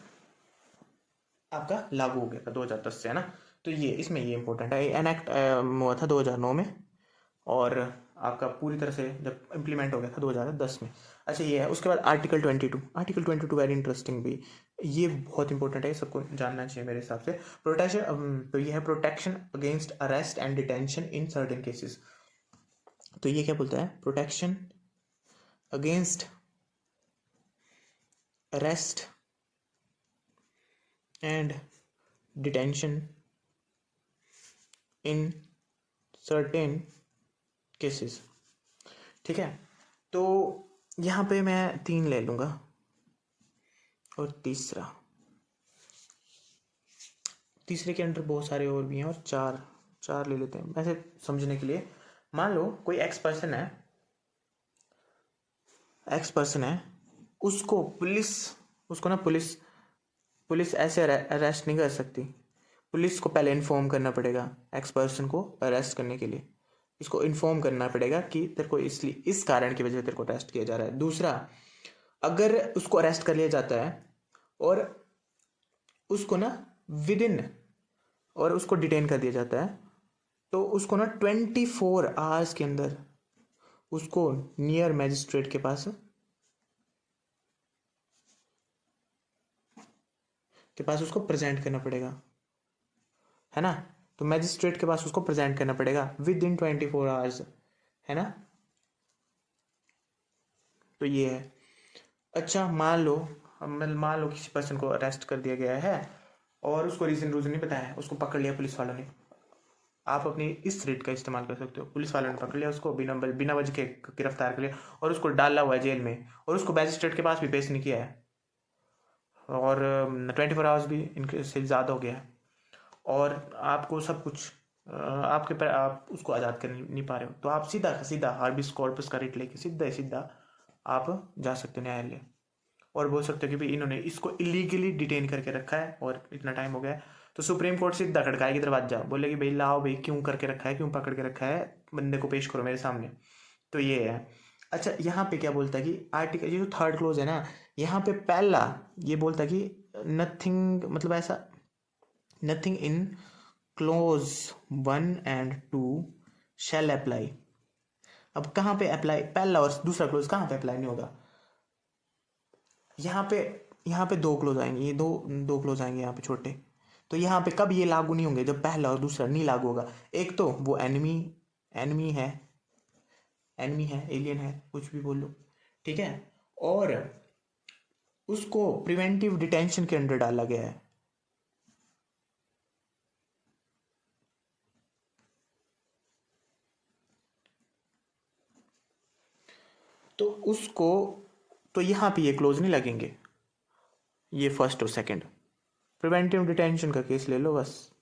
आपका लागू हो गया था 2010 से, है ना। तो ये इसमें ये इंपॉर्टेंट है, एनएक्ट हुआ था 2009 में और आपका पूरी तरह से जब इम्प्लीमेंट हो गया था 2010 में। अच्छा ये है उसके बाद आर्टिकल 22, आर्टिकल 22 वेरी इंटरेस्टिंग भी, ये बहुत इंपॉर्टेंट है, सबको जानना चाहिए मेरे हिसाब से। प्रोटेक्शन, तो ये है protection against arrest and detention in certain cases. तो ये क्या बोलता है, protection against arrest and detention in certain cases, ठीक है। तो यहाँ पे मैं 3 ले लूँगा और तीसरे के अंदर बहुत सारे और भी हैं, और चार ले लेते हैं ऐसे समझने के लिए। मान लो कोई एक्स पर्सन है, उसको उसको ना पुलिस ऐसे अरेस्ट नहीं कर सकती। पुलिस को पहले इन्फॉर्म करना पड़ेगा एक्स पर्सन को अरेस्ट करने के लिए, इसको इन्फॉर्म करना पड़ेगा कि तेरे को इसलिए इस कारण की वजह से तेरे को अरेस्ट किया जा रहा है। दूसरा, अगर उसको अरेस्ट कर लिया जाता है और उसको ना और उसको डिटेन कर दिया जाता है, तो उसको ना 24 आवर्स के अंदर उसको नियर मैजिस्ट्रेट के पास उसको प्रेजेंट करना पड़ेगा, है ना। तो मैजिस्ट्रेट के पास उसको प्रेजेंट करना पड़ेगा विद इन 24 आवर्स, है ना। तो ये है। अच्छा मान लो किसी पर्सन को अरेस्ट कर दिया गया है और उसको रीजन नहीं पता है, उसको पकड़ लिया पुलिस वालों ने। आप अपनी इस रिट का इस्तेमाल कर सकते हो, पुलिस वालों ने पकड़ लिया उसको, बिना वजह के गिरफ्तार कर लिया और उसको डाला हुआ है जेल में, और उसको मैजिस्ट्रेट के पास भी पेश नहीं किया है, और 24 आवर्स भी इनके से ज़्यादा हो गया है, और आपको सब कुछ आपके पर आप उसको आज़ाद कर नहीं पा रहे हो, तो आप सीधा हार्बिस कॉर्पस का रिट लेके सीधा आप जा सकते हो न्यायालय और बोल सकते हो कि भाई इन्होंने इसको इलीगली डिटेन करके रखा है और इतना टाइम हो गया है। तो सुप्रीम कोर्ट सीधा खड़काएगी दरवाजा, बोलेगी भाई लाओ भाई क्यों करके रखा है, क्यों पकड़ के रखा है, बंदे को पेश करो मेरे सामने। तो ये है। अच्छा यहाँ पे क्या बोलता है कि आर्टिकल ये जो 3rd क्लोज है ना, यहाँ पे पहला ये बोलता है कि नथिंग, मतलब ऐसा nothing in close 1 and 2 shall apply. अब कहाँ पे अप्लाई, पहला और दूसरा क्लोज कहाँ पे अप्लाई नहीं होगा, यहाँ पे दो क्लोज आएंगे, ये दो दो क्लोज आएंगे यहाँ पे छोटे, तो यहाँ पे कब ये लागू नहीं होंगे, जब पहला और दूसरा नहीं लागू होगा। एक तो वो एनिमी एनिमी है एलियन है, कुछ भी बोल लो, ठीक है, और उसको प्रिवेंटिव डिटेंशन के अंडर डाला गया है। तो उसको, तो यहाँ पे ये क्लोज नहीं लगेंगे, ये फर्स्ट और सेकंड। प्रिवेंटिव डिटेंशन का केस ले लो बस,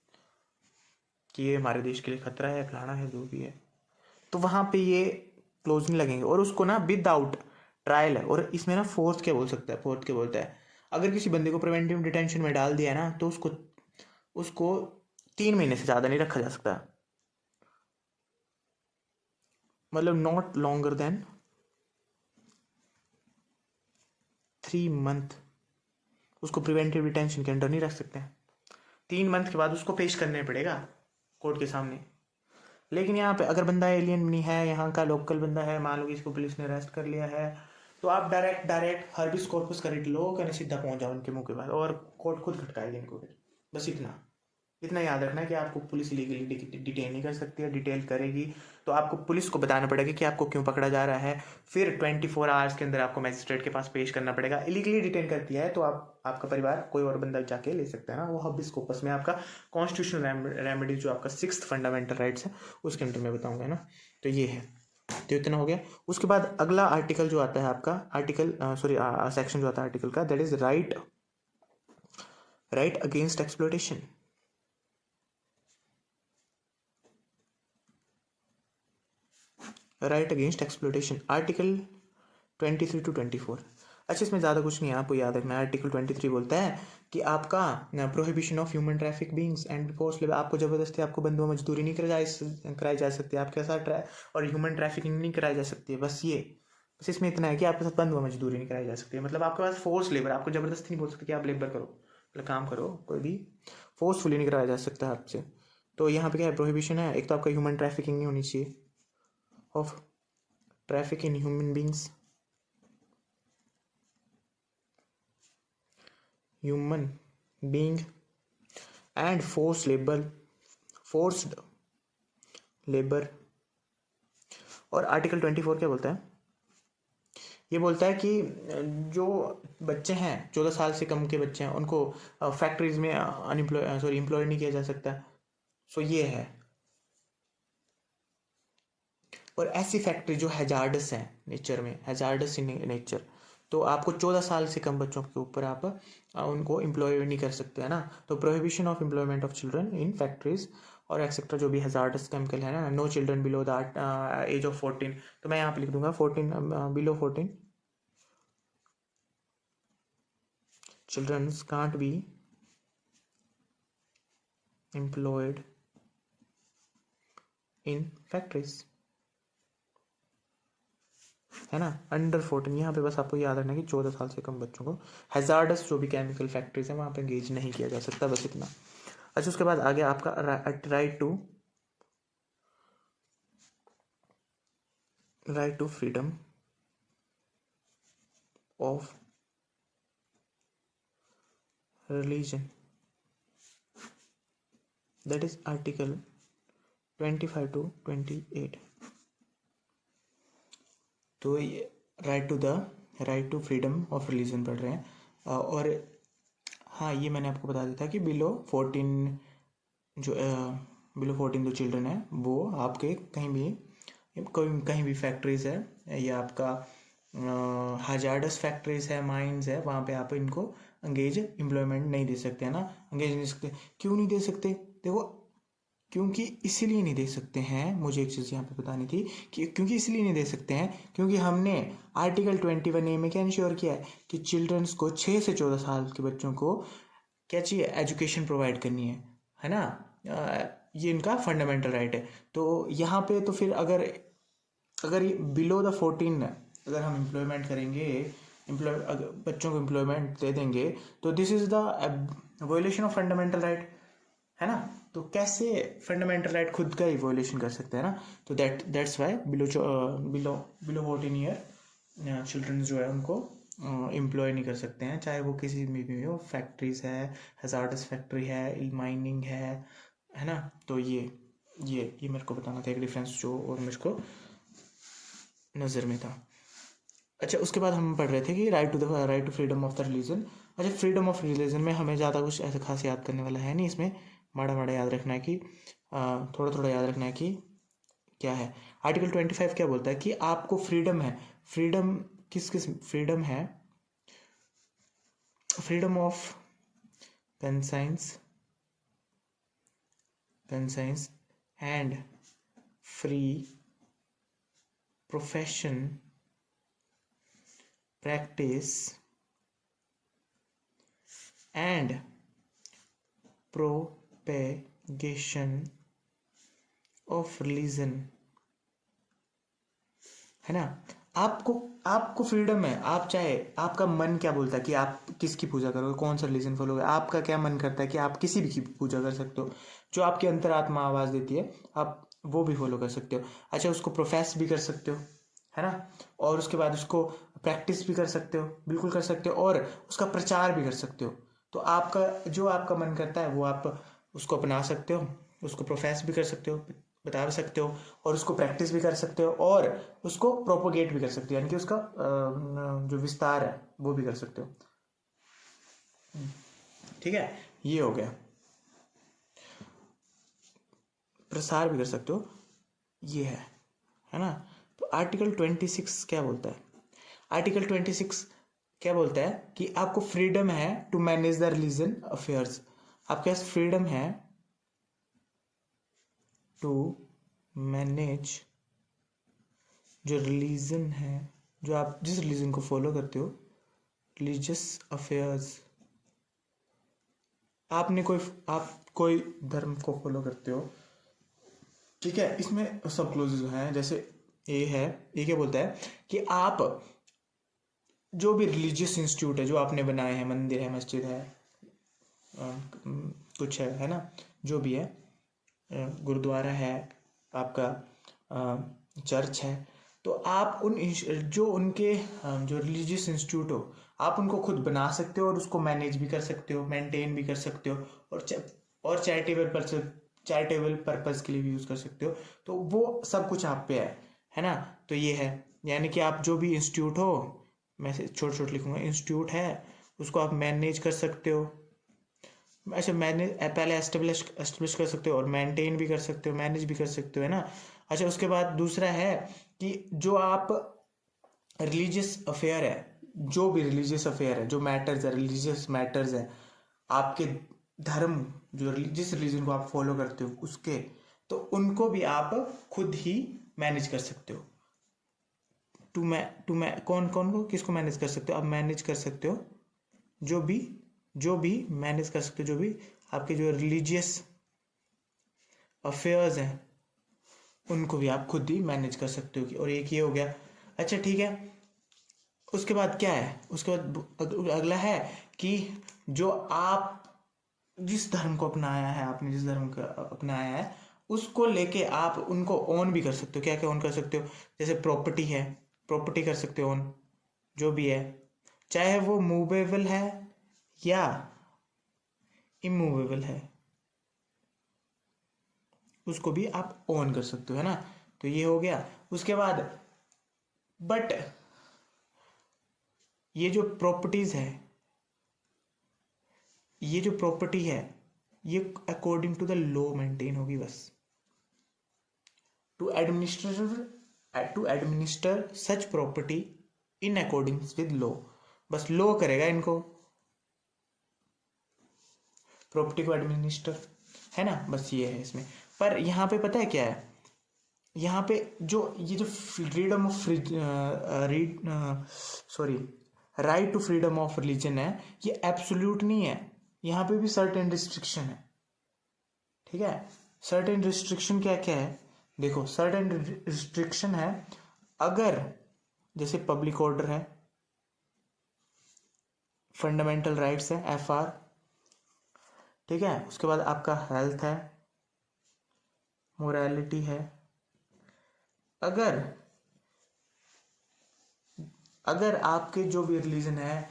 कि ये हमारे देश के लिए खतरा है, फलाना है, जो भी है, तो वहाँ पे ये क्लोज नहीं लगेंगे। और उसको ना विदाउट ट्रायल है, और इसमें ना फोर्थ क्या बोल सकता है, फोर्थ क्या बोलता है, अगर किसी बंदे को प्रिवेंटिव डिटेंशन में डाल दिया है ना, तो उसको उसको 3 महीने से ज़्यादा नहीं रखा जा सकता, मतलब नॉट लॉन्गर देन 3 मंथ उसको प्रिवेंटिव डिटेंशन के अंडर नहीं रख सकते हैं। 3 मंथ के बाद उसको पेश करने पड़ेगा कोर्ट के सामने। लेकिन यहाँ पे अगर बंदा एलियन नहीं है, यहाँ का लोकल बंदा है, मान लो कि इसको पुलिस ने अरेस्ट कर लिया है, तो आप डायरेक्ट हर्बिस कॉर्पस का रिट लो, कहने सीधा पहुंच जाओ उनके मुंह के बाद, और कोर्ट खुद खटकाएगी इनको फिर। बस इतना याद रखना है कि आपको पुलिस इलीगली डिटेन नहीं कर सकती है, डिटेल करेगी तो आपको पुलिस को बताना पड़ेगा कि आपको क्यों पकड़ा जा रहा है, फिर 24 आवर्स के अंदर आपको मैजिस्ट्रेट के पास पेश करना पड़ेगा। इलीगली डिटेन करती है तो आपका परिवार कोई और बंदा जाके ले सकता है ना, वो हबिस कोर्पस में आपका कॉन्स्टिट्यूशनल रेमेडी जो आपका 6th फंडामेंटल राइट्स है उसके अंदर मैं बताऊंगा ना। तो ये है, तो इतना हो गया। उसके बाद अगला आर्टिकल जो आता है आपका, सेक्शन जो आता है आर्टिकल का, that is right against exploitation. Right against exploitation, article 23 to 24। अच्छा, इसमें ज़्यादा कुछ नहीं है, आपको याद रखना है। आर्टिकल 23 बोलता है कि आपका prohibition of human traffic beings and force labour, आपको ज़बरदस्ती आपको बंधुआ मजदूरी नहीं कराई जा सकती आपके साथ, और ह्यूमन ट्रैफिकिंग नहीं कराई जा सकती है। बस इसमें इतना है कि आपके साथ बंधुआ मजदूरी नहीं कराई जा सकती है, मतलब आपके पास फोर्स लेबर, आपको ज़बरदस्ती नहीं बोल सकते कि आप लेबर करो, मतलब काम करो, कोई भी फोर्सफुली नहीं कराया जा सकता आपसे। तो यहाँ पे क्या है, प्रोहिबिशन है। एक तो आपका ह्यूमन ट्रैफिकिंग नहीं होनी चाहिए, of traffic in human beings, and forced labor। और आर्टिकल 24 क्या बोलता है, ये बोलता है कि जो बच्चे हैं 14 साल से कम के बच्चे हैं उनको फैक्ट्रीज में एम्प्लॉय नहीं किया जा सकता। सो ये है, और ऐसी फैक्ट्री जो हैजार्डस है नेचर में, हैजार्डस इन नेचर, तो आपको 14 साल से कम बच्चों के ऊपर आप उनको एम्प्लॉय नहीं कर सकते, है ना। तो prohibition of employment of children in factories और एक्सेट्रा जो भी हैजार्डस केमिकल है ना, no children below the age of 14। तो मैं यहाँ पे लिख दूंगा 14, below 14 childrens can't be employed in factories, है ना। अंडर 14, यहाँ पे बस आपको याद रखना है कि 14 साल से कम बच्चों को हैजार्डस जो भी केमिकल फैक्ट्रीज है वहाँ पे एंगेज नहीं किया जा सकता, बस इतना। अच्छा, उसके बाद आगे आपका right to freedom of religion, that is article 25 to 28। तो ये right to freedom of religion पढ़ रहे हैं। और हाँ, ये मैंने आपको बता दिया था कि बिलो 14 जो चिल्ड्रन है वो आपके कहीं भी फैक्ट्रीज है या आपका हैजार्डस फैक्ट्रीज है, माइंस है, वहाँ पे आप इनको एंगेज एम्प्लॉयमेंट नहीं दे सकते, है ना। एंगेज नहीं दे सकते, क्यों नहीं दे सकते, देखो क्योंकि इसीलिए नहीं दे सकते हैं, मुझे एक चीज़ यहाँ पे बतानी थी कि क्योंकि इसलिए नहीं दे सकते हैं क्योंकि हमने आर्टिकल 21A में क्या इंश्योर किया है कि चिल्ड्रंस को 6 से 14 साल के बच्चों को क्या चाहिए, एजुकेशन प्रोवाइड करनी है ना। ये इनका फंडामेंटल राइट है। तो यहाँ पे तो फिर अगर ये बिलो द 14 अगर हम एम्प्लॉयमेंट करेंगे, बच्चों को एम्प्लॉयमेंट दे देंगे, तो this is the वोलेशन of fundamental right, है ना। तो कैसे फंडामेंटल राइट खुद का इवोल्यूशन कर सकते हैं ना, तो that's why below 14 year children जो है उनको एम्प्लॉय नहीं कर सकते हैं, चाहे वो किसी में भी हो, फैक्ट्रीज है, हजार्डस फैक्ट्री है, माइनिंग है ना। तो ये मेरे को बताना था एक डिफरेंस जो और मेरे को नज़र में था। अच्छा, उसके बाद हम पढ़ रहे थे कि right to freedom of the religion. अच्छा, फ्रीडम ऑफ रिलीजन में हमें ज़्यादा कुछ ऐसा खास याद करने वाला है नहीं, इसमें माड़ा याद रखना है कि थोड़ा याद रखना है कि क्या है। आर्टिकल 25 क्या बोलता है कि आपको फ्रीडम है। फ्रीडम किस फ्रीडम है? Freedom of conscience and free profession, practice and propagation of religion, है ना। आपको फ्रीडम है, आप चाहे, आपका मन क्या बोलता है कि आप किसकी पूजा करोगे, कौन सा रिलीजन फॉलो करोगे, आपका क्या मन करता है कि आप किसी भी की पूजा कर सकते हो, जो आपकी अंतरात्मा आवाज़ देती है आप वो भी फॉलो कर सकते हो। अच्छा, उसको प्रोफेस भी कर सकते हो, है ना, और उसके बाद उसको प्रैक्टिस भी कर सकते हो, बिल्कुल कर सकते हो, और उसका प्रचार भी कर सकते हो। तो आपका मन करता है वो आप उसको अपना सकते हो, उसको प्रोफेस भी कर सकते हो, बता भी सकते हो, और उसको प्रैक्टिस भी कर सकते हो, और उसको प्रोपोगेट भी कर सकते हो, यानी कि उसका जो विस्तार है वो भी कर सकते हो। ठीक है, ये हो गया, प्रसार भी कर सकते हो, ये है ना। तो आर्टिकल 26 क्या बोलता है? आर्टिकल 26 क्या बोलता है कि आपको फ्रीडम है to manage the religion affairs. आपके पास फ्रीडम है टू मैनेज जो रिलीजन है, जो आप जिस रिलीजन को फॉलो करते हो, रिलीजियस अफेयर्स। आप कोई धर्म को फॉलो करते हो, ठीक है, इसमें सब क्लोजेज हैं, जैसे ये क्या बोलता है कि आप जो भी रिलीजियस इंस्टीट्यूट है जो आपने बनाए हैं, मंदिर है, मस्जिद है, कुछ है ना, जो भी है, गुरुद्वारा है, आपका चर्च है, तो आप उनके जो रिलीजियस इंस्टीट्यूट हो, आप उनको खुद बना सकते हो और उसको मैनेज भी कर सकते हो, मेंटेन भी कर सकते हो, और चैरिटेबल पर्पस के लिए भी यूज़ कर सकते हो। तो वो सब कुछ आप पे है ना। तो ये है, यानी कि आप जो भी इंस्टीट्यूट हो, मैं छोट लिखूंगा, इंस्टीट्यूट है, उसको आप मैनेज कर सकते हो। अच्छा, मैनेज पहले एस्टेब्लिश कर सकते हो, और मेंटेन भी कर सकते हो, मैनेज भी कर सकते हो, है ना। अच्छा, उसके बाद दूसरा है कि जो आप रिलीजियस अफेयर है, जो भी रिलीजियस अफेयर है, जो मैटर्स है, रिलीजियस मैटर्स है, आपके धर्म, जो जिस रिलीजन को आप फॉलो करते हो उसके, तो उनको भी आप खुद ही मैनेज कर सकते हो। कौन को किसको मैनेज कर सकते हो? आप मैनेज कर सकते हो जो भी मैनेज कर सकते हो, जो भी आपके जो रिलीजियस अफेयर्स हैं उनको भी आप खुद ही मैनेज कर सकते हो। और एक ये हो गया। अच्छा, ठीक है, उसके बाद क्या है? उसके बाद अगला है कि जो आप जिस धर्म को अपनाया है, आपने जिस धर्म को अपनाया है, उसको लेके आप उनको ओन भी कर सकते हो। क्या क्या ओन कर सकते हो? जैसे प्रॉपर्टी है, प्रॉपर्टी कर सकते हो ओन, जो भी है, चाहे वो मूवेबल है या इमूवेबल है, उसको भी आप ओन कर सकते हो, है ना। तो ये हो गया। उसके बाद बट ये जो प्रॉपर्टीज है, ये जो प्रॉपर्टी है, ये according to the law maintain होगी बस। To administer such property in according with law, बस लॉ करेगा इनको, प्रॉपर्टी को एडमिनिस्टर, है ना, बस ये है इसमें। पर यहाँ पे पता है क्या है? यहाँ पे ये जो freedom of right to freedom of religion है, ये एब्सोल्यूट नहीं है, यहाँ पे भी सर्टेन रिस्ट्रिक्शन है। ठीक है, सर्टेन रिस्ट्रिक्शन क्या क्या है? देखो, सर्टेन रिस्ट्रिक्शन है, अगर जैसे पब्लिक ऑर्डर है, फंडामेंटल राइट्स है, FR, ठीक है, उसके बाद आपका हेल्थ है, मोरालिटी है। अगर अगर आपके जो भी रिलीजन है,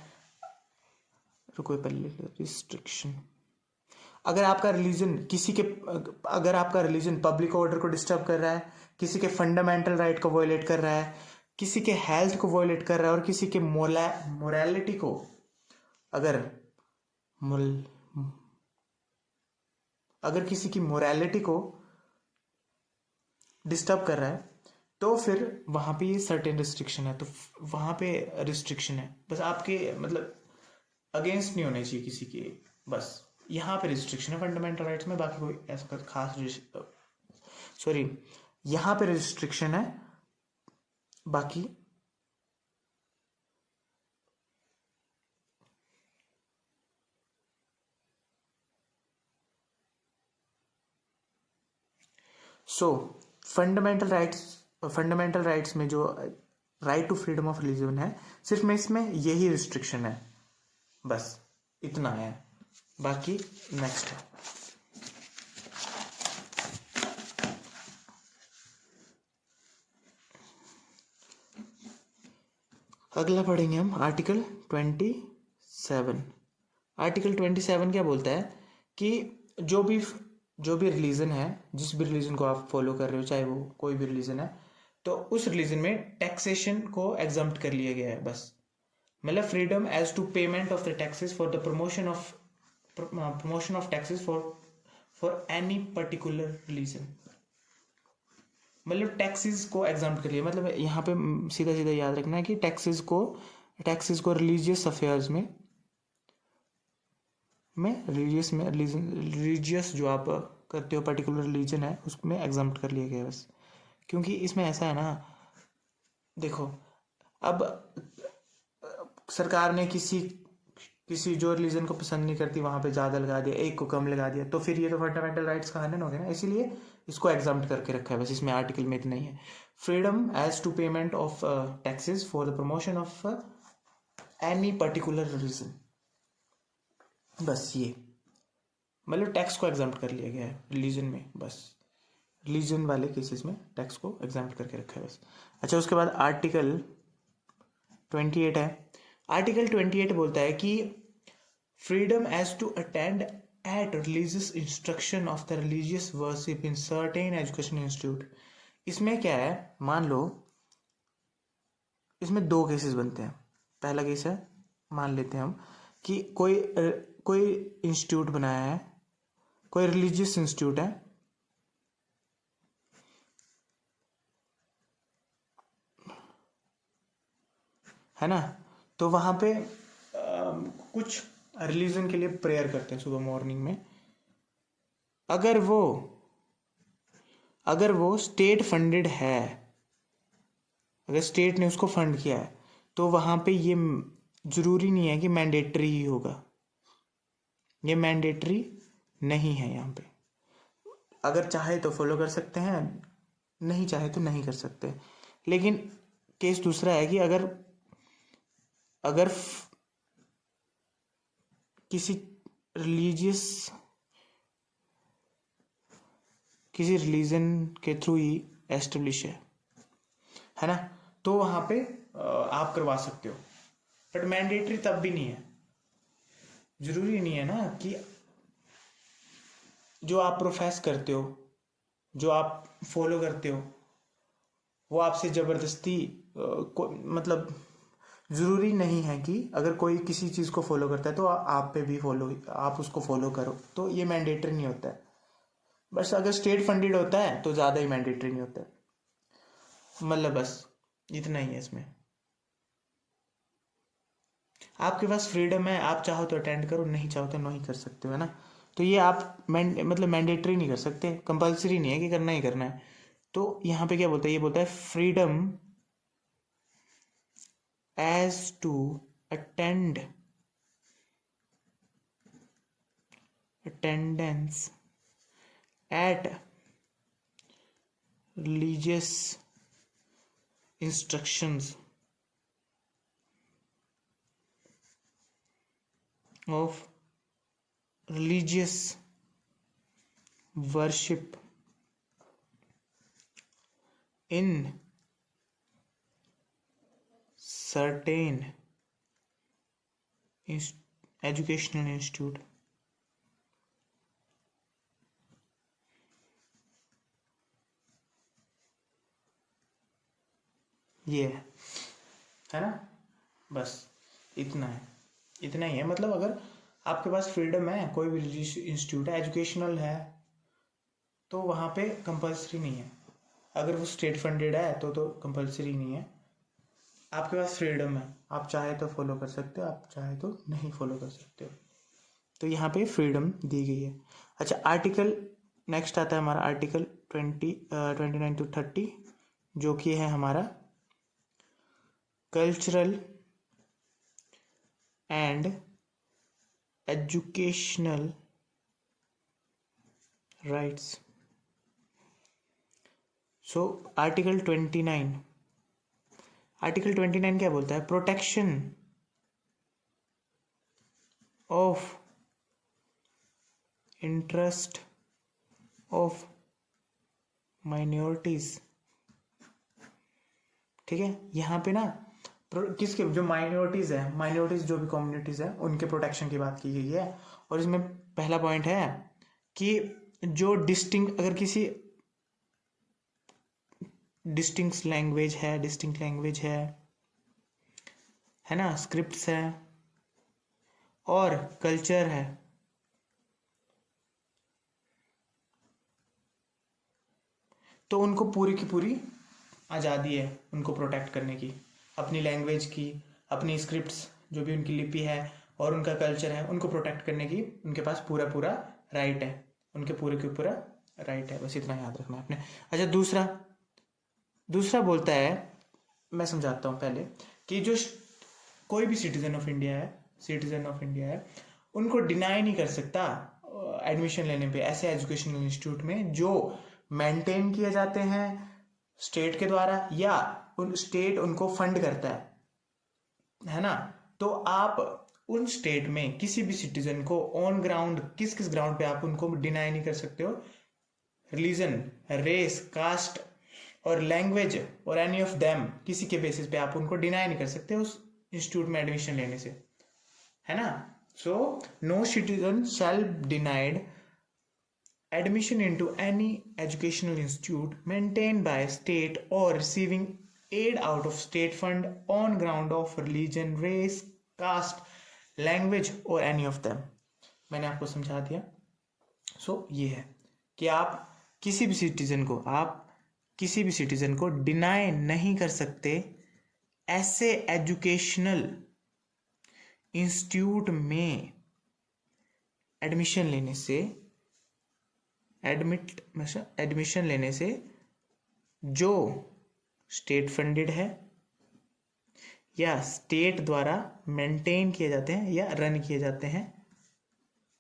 रुको पहले रिस्ट्रिक्शन, अगर आपका रिलीजन अगर आपका रिलीजन पब्लिक ऑर्डर को डिस्टर्ब कर रहा है, किसी के फंडामेंटल राइट को वायलेट कर रहा है, किसी के हेल्थ को वायलेट कर रहा है, और किसी के मोरालिटी को अगर किसी की मोरालिटी को डिस्टर्ब कर रहा है, तो फिर वहां पे ये सर्टेन रिस्ट्रिक्शन है। तो वहां पे रिस्ट्रिक्शन है, बस आपके मतलब अगेंस्ट नहीं होने चाहिए किसी के, बस यहाँ पे रिस्ट्रिक्शन है फंडामेंटल राइट्स में। बाकी कोई ऐसा खास सॉरी, यहाँ पे रिस्ट्रिक्शन है, बाकी सो फंडामेंटल राइट्स में जो right to freedom of religion है, सिर्फ में इसमें यही रिस्ट्रिक्शन है, बस इतना है। बाकी नेक्स्ट है, अगला पढ़ेंगे हम आर्टिकल 27। आर्टिकल 27 क्या बोलता है कि जो भी रिलीजन है, जिस भी रिलीजन को आप फॉलो कर रहे हो, चाहे वो कोई भी रिलीजन है, तो उस रिलीजन में टैक्सेशन को एग्जम्प्ट कर लिया गया है, बस। मतलब freedom as to payment of the taxes for the promotion of taxes for any particular religion. मतलब टैक्सेस को एग्जाम्प्ट कर लिया, मतलब यहाँ पे सीधा सीधा याद रखना है कि टैक्सेस को रिलीजियस अफेयर्स में रिलीजियस जो आप करते हो पर्टिकुलर रिलीजन है, उसमें एग्जाम्प्ट कर लिया गया है, बस। क्योंकि इसमें ऐसा है ना, देखो, अब सरकार ने किसी जो रिलीजन को पसंद नहीं करती वहां पे ज्यादा लगा दिया, एक को कम लगा दिया, तो फिर ये तो फंडामेंटल राइट्स का हनन हो गया ना। इसीलिए इसको एग्जाम्प्ट करके रखा है, बस। इसमें आर्टिकल में इतना ही है, freedom as to payment of taxes for the promotion of any particular religion, बस। ये मतलब टैक्स को एग्जाम्प्ट कर लिया गया है रिलीजन में, बस। रिलीजन वाले केसेस में टैक्स को एग्जाम्प्ट करके रखा है, बस। अच्छा, उसके बाद आर्टिकल 28 है। आर्टिकल 28 बोलता है कि freedom as to attend at religious instruction of the religious worship in certain education institute. इसमें क्या है, मान लो इसमें दो केसेस बनते हैं। पहला केस है, मान लेते हैं हम कि कोई इंस्टीट्यूट बनाया है, कोई रिलीजियस इंस्टीट्यूट है ना। तो वहां पे कुछ रिलीजन के लिए प्रेयर करते हैं सुबह मॉर्निंग में। अगर वो स्टेट फंडेड है, अगर स्टेट ने उसको फंड किया है, तो वहां पे ये जरूरी नहीं है कि मैंडेटरी ही होगा, ये मैंडेटरी नहीं है। यहाँ पे अगर चाहे तो फॉलो कर सकते हैं, नहीं चाहे तो नहीं कर सकते। लेकिन केस दूसरा है कि अगर किसी रिलीजन के थ्रू ही एस्टेब्लिश है ना, तो वहां पे आप करवा सकते हो, बट मैंडेटरी तब भी नहीं है। जरूरी नहीं है ना कि जो आप प्रोफेस करते हो, जो आप फॉलो करते हो, वो आपसे जबरदस्ती मतलब जरूरी नहीं है कि अगर कोई किसी चीज को फॉलो करता है तो आप पे भी आप उसको फॉलो करो, तो ये मैंडेटरी नहीं होता है। बस अगर स्टेट फंडेड होता है तो ज्यादा ही मैंडेटरी नहीं होता है, मतलब बस इतना ही है इसमें। आपके पास फ्रीडम है, आप चाहो तो अटेंड करो, नहीं चाहो तो नहीं कर सकते हो, है ना। तो ये आप मतलब मैंडेटरी नहीं कर सकते, कंपलसरी नहीं है कि करना ही करना है। तो यहाँ पे क्या बोलता है, ये बोलता है freedom as to attend attendance at religious instructions of religious worship in certain educational institute. ये है ना, बस इतना है, इतना ही है। मतलब अगर आपके पास फ्रीडम है, कोई भी रिलीजियस इंस्टीट्यूट है, एजुकेशनल है, तो वहाँ पे कंपलसरी नहीं है। अगर वो स्टेट फंडेड है तो कंपलसरी नहीं है। आपके पास फ्रीडम है, आप चाहे तो फॉलो कर सकते हो, आप चाहे तो नहीं फॉलो कर सकते हो। तो यहाँ पे फ्रीडम दी गई है। अच्छा, आर्टिकल नेक्स्ट आता है हमारा आर्टिकल 29 to 30, जो कि है हमारा cultural and educational rights. So article 29 क्या बोलता है? Protection of interest of minorities. ठीक है, यहाँ पे ना किसके, जो माइनॉरिटीज है, माइनॉरिटीज जो भी कम्युनिटीज है, उनके प्रोटेक्शन की बात की गई है। और इसमें पहला पॉइंट है कि जो डिस्टिंक्ट, अगर किसी डिस्टिंक्ट लैंग्वेज है ना, स्क्रिप्ट्स है और कल्चर है, तो उनको पूरी की पूरी आज़ादी है उनको प्रोटेक्ट करने की, अपनी लैंग्वेज की, अपनी स्क्रिप्ट्स जो भी उनकी लिपि है और उनका कल्चर है, उनको प्रोटेक्ट करने की उनके पास पूरा पूरा राइट है, उनके पूरे के पूरा राइट है। बस इतना याद रखना है आपने। अच्छा, दूसरा बोलता है, मैं समझाता हूँ पहले, कि जो कोई भी सिटीजन ऑफ इंडिया है उनको डिनाई नहीं कर सकता एडमिशन लेने पे ऐसे एजुकेशनल इंस्टीट्यूट में जो मेंटेन किए जाते हैं स्टेट के द्वारा, या स्टेट उनको फंड करता है ना। तो आप उन स्टेट में किसी भी सिटीजन को ऑन ग्राउंड, किस ग्राउंड पे आप उनको डिनाई नहीं कर सकते हो? रिलीजन, रेस, कास्ट और लैंग्वेज और एनी ऑफ देम, किसी के बेसिस पे आप उनको डिनाई नहीं कर सकते उस इंस्टीट्यूट में एडमिशन लेने से, है ना। So no citizen shall denied admission into any educational institute maintained by state or receiving aid out of state fund on ground of religion, race, caste, language or any of them। मैंने आपको समझा दिया। सो ये है कि आप किसी भी सिटीजन को डिनाई नहीं कर सकते ऐसे एजुकेशनल इंस्टीट्यूट में एडमिशन लेने से जो स्टेट फंडेड है या स्टेट द्वारा मेंटेन किए जाते हैं या रन किए जाते हैं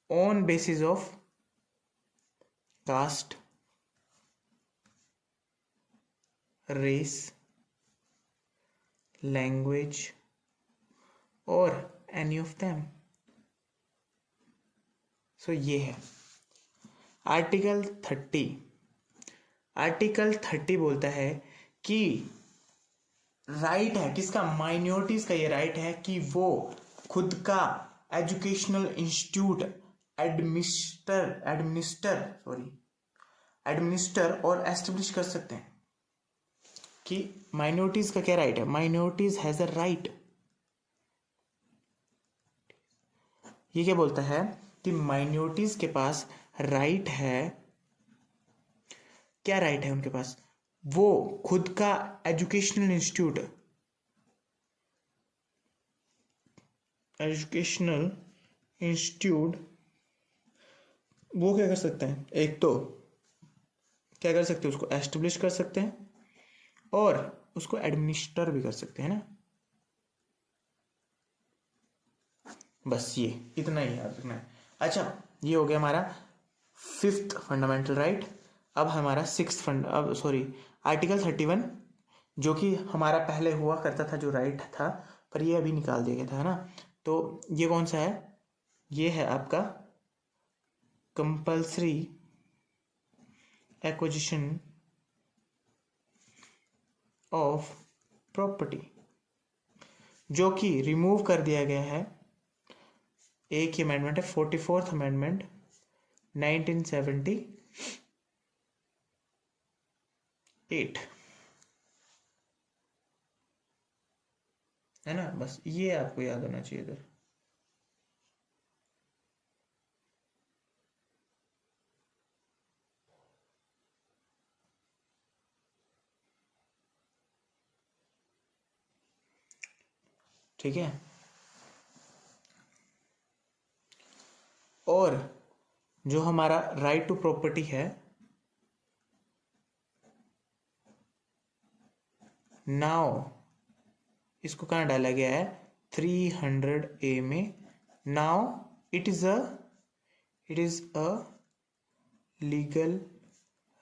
on basis of caste, race, language और एनी ऑफ देम। सो ये है आर्टिकल 30 बोलता है कि राइट है किसका? माइनॉरिटीज का ये राइट है कि वो खुद का एजुकेशनल इंस्टीट्यूट एडमिनिस्टर और एस्टेब्लिश कर सकते हैं। कि माइनॉरिटीज का क्या राइट है? Minorities has a right. ये क्या बोलता है कि माइनॉरिटीज के पास राइट है, क्या राइट है उनके पास? वो खुद का एजुकेशनल इंस्टीट्यूट वो क्या कर सकते हैं? एक तो क्या कर सकते हैं? उसको एस्टेब्लिश कर सकते हैं और उसको एडमिनिस्टर भी कर सकते हैं ना। बस ये इतना ही याद रखना है। अच्छा, ये हो गया हमारा 5th फंडामेंटल राइट। अब हमारा आर्टिकल 31, जो कि हमारा पहले हुआ करता था जो राइट था, पर ये अभी निकाल दिया गया था, है ना। तो ये कौन सा है? ये है आपका कंपल्सरी एक्विजिशन ऑफ प्रॉपर्टी, जो कि रिमूव कर दिया गया है। एक ही अमेंडमेंट है, 44th अमेंडमेंट 1978, है ना। बस ये आपको याद होना चाहिए इधर। ठीक है। और जो हमारा राइट टू प्रॉपर्टी है, नाउ इसको कहाँ डाला गया है, 300A में। Now it is a legal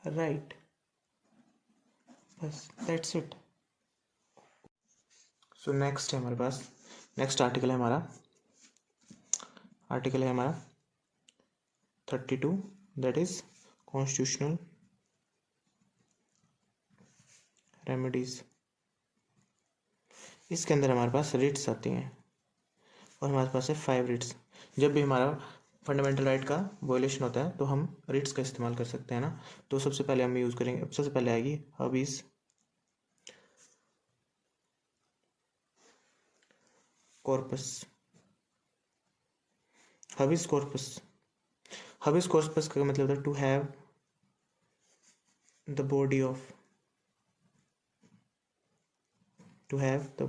right. बस दैट्स इट। सो नेक्स्ट है हमारे पास, नेक्स्ट आर्टिकल है हमारा 32, दैट इज कॉन्स्टिट्यूशनल रेमेडीज। इसके अंदर हमारे पास रिट्स आती हैं और हमारे पास है 5 रिट्स। जब भी हमारा फंडामेंटल राइट का वॉयलेशन होता है तो हम रिट्स का इस्तेमाल कर सकते हैं ना। तो सबसे पहले हम यूज़ करेंगे, सबसे पहले आएगी हबीज कॉर्पस। हबीज कॉर्पस का मतलब होता है to have the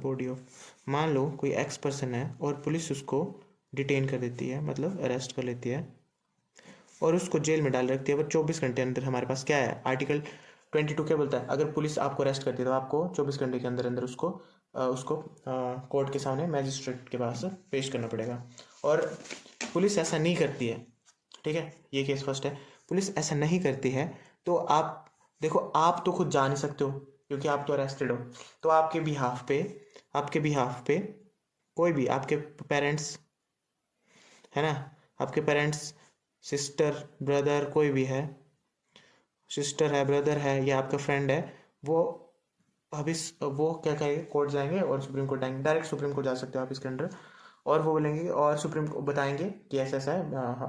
body of. मान लो कोई एक्स पर्सन है और पुलिस उसको डिटेन कर देती है, मतलब अरेस्ट कर लेती है और उसको जेल में डाल रखती है। वो 24 घंटे अंदर हमारे पास क्या है, आर्टिकल 22 क्या बोलता है, अगर पुलिस आपको अरेस्ट करती है तो आपको 24 घंटे के अंदर अंदर उसको कोर्ट के सामने मैजिस्ट्रेट के पास पेश करना पड़ेगा। और पुलिस ऐसा नहीं करती है, ठीक है, ये केस फर्स्ट है। पुलिस ऐसा नहीं करती है तो आप देखो, आप तो खुद जा नहीं सकते हो क्योंकि आप तो अरेस्टेड हो। तो आपके बिहाफ पे कोई भी, आपके पेरेंट्स है ना, आपके पेरेंट्स, सिस्टर, ब्रदर, कोई भी है, सिस्टर है, ब्रदर है या आपका फ्रेंड है, वो वो क्या करेंगे, कोर्ट जाएंगे और सुप्रीम कोर्ट आएंगे। डायरेक्ट सुप्रीम कोर्ट जा सकते हो आप इसके अंडर। और वो बोलेंगे और सुप्रीम कोर्ट बताएंगे कि ऐसा ऐसा है,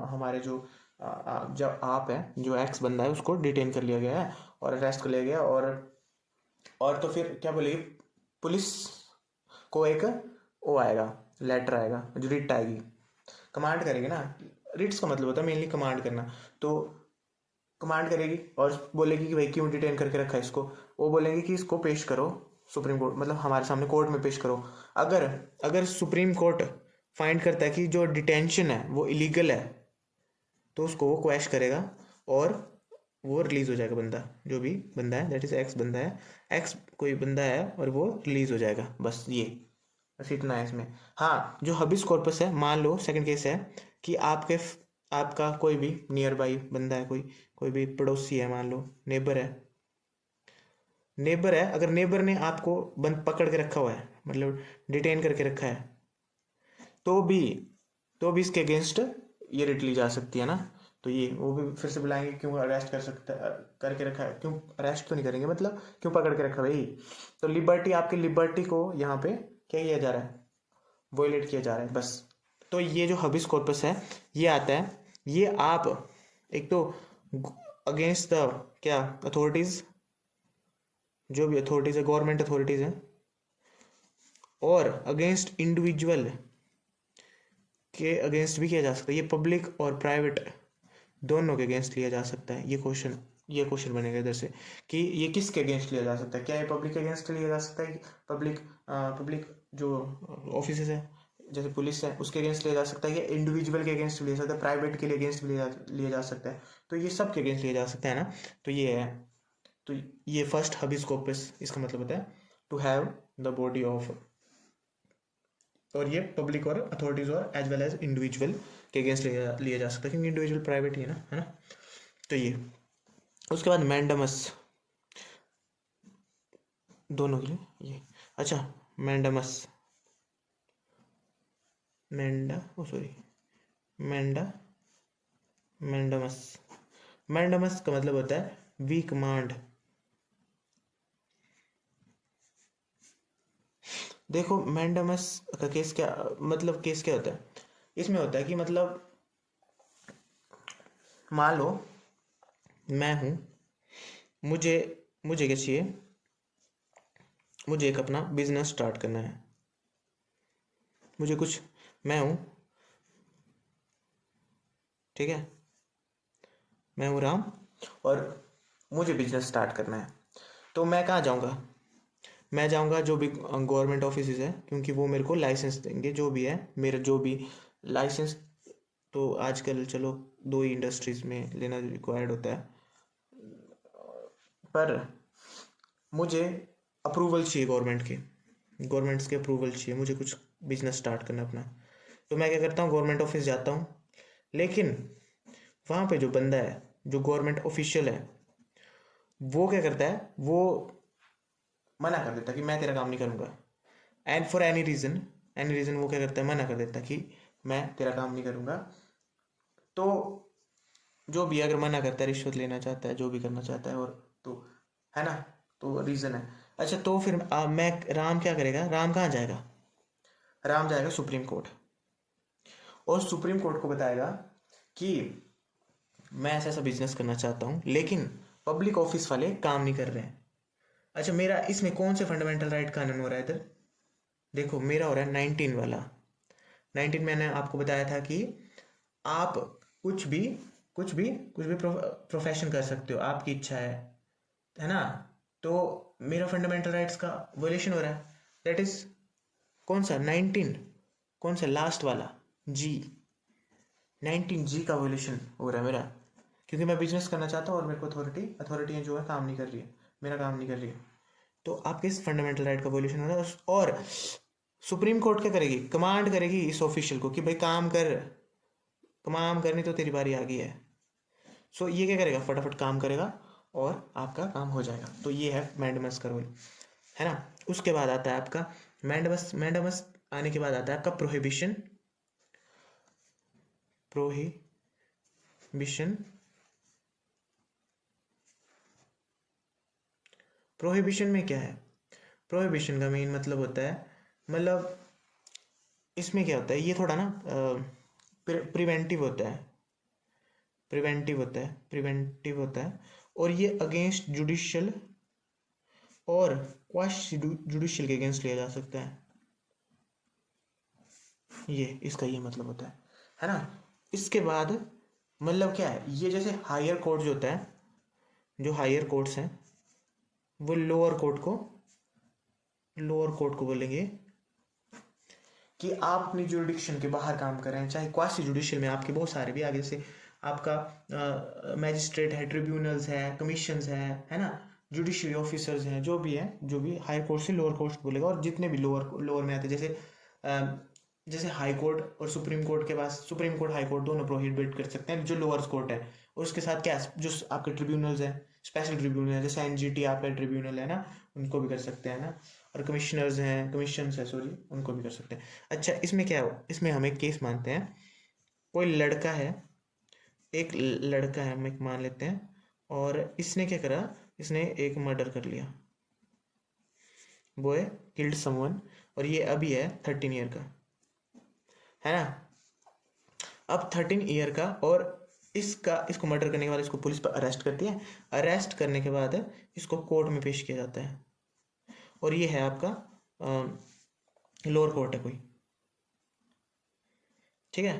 हमारे जो जब आप है, जो एक्स बंदा है उसको डिटेन कर लिया गया है और अरेस्ट कर लिया गया। और तो फिर क्या बोलेगी पुलिस को, एक वो आएगा, लेटर आएगा, जो रिट आएगी, कमांड करेगी ना। रिट्स का मतलब होता है मेनली कमांड करना। तो कमांड करेगी और बोलेगी कि भाई क्यों डिटेन करके रखा है इसको। वो बोलेंगे कि इसको पेश करो सुप्रीम कोर्ट, मतलब हमारे सामने कोर्ट में पेश करो। अगर अगर सुप्रीम कोर्ट फाइंड करता है कि जो डिटेंशन है वो इलीगल है तो उसको वो क्वैश करेगा और वो रिलीज हो जाएगा बंदा, जो भी बंदा है, दैट इज एक्स बंदा है, एक्स कोई बंदा है और वो रिलीज हो जाएगा। बस इतना है इसमें। हाँ, जो हबिस कॉर्पस है, मान लो सेकंड केस है कि आपका कोई भी नियर बाई बंदा है, कोई भी पड़ोसी है, मान लो नेबर है। अगर नेबर ने आपको बंद पकड़ के रखा हुआ है, मतलब डिटेन करके रखा है, तो भी इसके अगेंस्ट ये रिट ली जा सकती है ना। तो ये वो भी फिर से बुलाएंगे, क्यों अरेस्ट करके रखा है, क्यों अरेस्ट तो नहीं करेंगे, मतलब क्यों पकड़ के रखा भाई। तो लिबर्टी, आपकी लिबर्टी को यहाँ पे क्या किया जा रहा है, वॉयलेट किया जा रहा है बस। तो ये जो हबिस कॉर्पस है ये आता है, ये आप एक तो अगेंस्ट द क्या अथॉरिटीज, जो भी अथॉरिटीज है, गवर्नमेंट अथॉरिटीज है, और अगेंस्ट इंडिविजुअल के अगेंस्ट भी किया जा सकता है। ये पब्लिक और प्राइवेट दोनों के अगेंस्ट लिया जा सकता है। ये क्वेश्चन बनेगा इधर से कि ये किसके अगेंस्ट लिया जा सकता है। क्या ये पब्लिक के अगेंस्ट लिया जा सकता है कि पब्लिक जो ऑफिस है जैसे पुलिस है उसके अगेंस्ट लिया जा सकता है, या इंडिविजुअल के अगेंस्ट लिया जा सकता है, प्राइवेट के लिए अगेंस्ट लिया जा सकता है। तो ये सब के अगेंस्ट लिया जा सकता है ना। तो ये है, तो ये फर्स्ट हबिस कॉर्पस, इसका मतलब होता है to have the body of. और ये पब्लिक और अथॉरिटीज और एज वेल एज इंडिविजुअल के अगेंस्ट लिया जा सकता है, क्योंकि इंडिविजुअल प्राइवेट ही है ना। तो ये, उसके बाद मैंडमस, दोनों के लिए ये। अच्छा, मैंडमस मैंडमस का मतलब होता है वी कमांड। देखो मैंडामस का केस क्या मतलब, केस क्या होता है इसमें, होता है कि मतलब मान लो मैं हूँ, मुझे मुझे क्या चाहिए, मुझे एक अपना बिजनेस स्टार्ट करना है, मुझे कुछ, मैं हूँ, ठीक है, मैं हूँ राम, और मुझे बिजनेस स्टार्ट करना है। तो मैं कहाँ जाऊँगा, मैं जाऊँगा जो भी गवर्नमेंट ऑफिस है, क्योंकि वो मेरे को लाइसेंस देंगे, जो भी है मेरा जो भी लाइसेंस। तो आजकल चलो 2 ही इंडस्ट्रीज़ में लेना रिक्वायर्ड होता है, पर मुझे अप्रूवल चाहिए गवर्नमेंट के, गवर्नमेंट्स के अप्रूवल चाहिए, मुझे कुछ बिजनेस स्टार्ट करना अपना। तो मैं क्या करता हूँ, गवर्नमेंट ऑफिस जाता हूँ, लेकिन वहाँ पे जो बंदा है, जो गवर्नमेंट ऑफिशियल है, वो क्या करता है, वो मना कर देता कि मैं तेरा काम नहीं करूँगा। एंड फॉर एनी रीज़न वो क्या करता है, मना कर देता कि मैं तेरा काम नहीं करूँगा। तो जो भी अगर मना करता है, रिश्वत लेना चाहता है, जो भी करना चाहता है, और तो है ना, तो रीज़न है। अच्छा, तो फिर मैं राम क्या करेगा, राम कहाँ जाएगा, राम जाएगा सुप्रीम कोर्ट, और सुप्रीम कोर्ट को बताएगा कि मैं ऐसा ऐसा बिजनेस करना चाहता हूँ, लेकिन पब्लिक ऑफिस वाले काम नहीं कर रहे हैं। अच्छा, मेरा इसमें कौन से फंडामेंटल राइट कानून हो रहा है इधर, देखो मेरा हो रहा है 19 वाला। 19 मैंने आपको बताया था कि आप कुछ भी कुछ भी प्रोफेशन कर सकते हो, आपकी इच्छा है ना। तो मेरा फंडामेंटल राइट्स का वोलेशन हो रहा है, दैट इज कौन सा 19, कौन सा लास्ट वाला, जी, 19 जी का वोलेशन हो रहा है मेरा, क्योंकि मैं बिजनेस करना चाहता हूँ और मेरे को अथॉरिटी जो है काम नहीं कर रही है, मेरा काम नहीं कर रही है। तो आपके इस फंडामेंटल राइट का वोल्यूशन हो रहा है। और सुप्रीम कोर्ट क्या करेगी, कमांड करेगी इस ऑफिशियल को कि भाई काम कर, काम करनी तो तेरी बारी आ गई है। सो ये क्या करेगा, फटाफट काम करेगा और आपका काम हो जाएगा। तो ये है मैंडामस का रूल, है ना। उसके बाद आता है आपका मैंडामस आने के बाद आता है आपका प्रोहिबिशन। प्रोहिबिशन प्रोहिबिशन में क्या है, प्रोहिबिशन का मेन मतलब होता है, मतलब इसमें क्या होता है, ये थोड़ा ना प्रिवेंटिव होता है, प्रिवेंटिव होता है, और ये अगेंस्ट जुडिशियल और क्वाशी जुडिशियल के अगेंस्ट लिया जा सकता है। ये इसका ये मतलब होता है ना। इसके बाद मतलब क्या है, ये जैसे हायर कोर्ट जो होता है, जो हायर कोर्ट्स हैं, वो लोअर कोर्ट को बोलेंगे कि आप अपनी जुडिक्शन के बाहर काम कर रहे हैं, चाहे क्वासी जुडिशियल में आपके बहुत सारे भी आगे, जैसे आपका मैजिस्ट्रेट है, ट्रिब्यूनल्स है, कमीशंस है ना, जुडिशरी ऑफिसर्स हैं, जो भी है, जो भी हायर कोर्ट से लोअर कोर्ट बोलेगा, और जितने भी लोअर में आते हैं, जैसे हाई कोर्ट और सुप्रीम कोर्ट के पास, सुप्रीम कोर्ट हाई कोर्ट दोनों प्रोहिबिट कर सकते हैं जो लोअर कोर्ट है। और उसके साथ क्या, जो आपके ट्रिब्यूनल्स हैं, स्पेशल ट्रिब्यूनल जैसे एनजीटी आपका ट्रिब्यूनल है ना, उनको भी कर सकते हैं ना, और कमिश्नर्स हैं, कमीशंस है सॉरी, उनको भी कर सकते हैं। अच्छा, इसमें क्या हो, इसमें हम एक केस मानते हैं, कोई लड़का है, एक लड़का है हम एक मान लेते हैं, और इसने क्या करा, इसने एक मर्डर कर लिया, बॉय किल्ड समवन, और ये अभी है 13 ईयर का, है ना। अब 13 ईयर का, और इसको मर्डर करने के बाद इसको पुलिस पर अरेस्ट करती है, अरेस्ट करने के बाद इसको कोर्ट में पेश किया जाता है, और ये है आपका लोअर कोर्ट है कोई, ठीक है,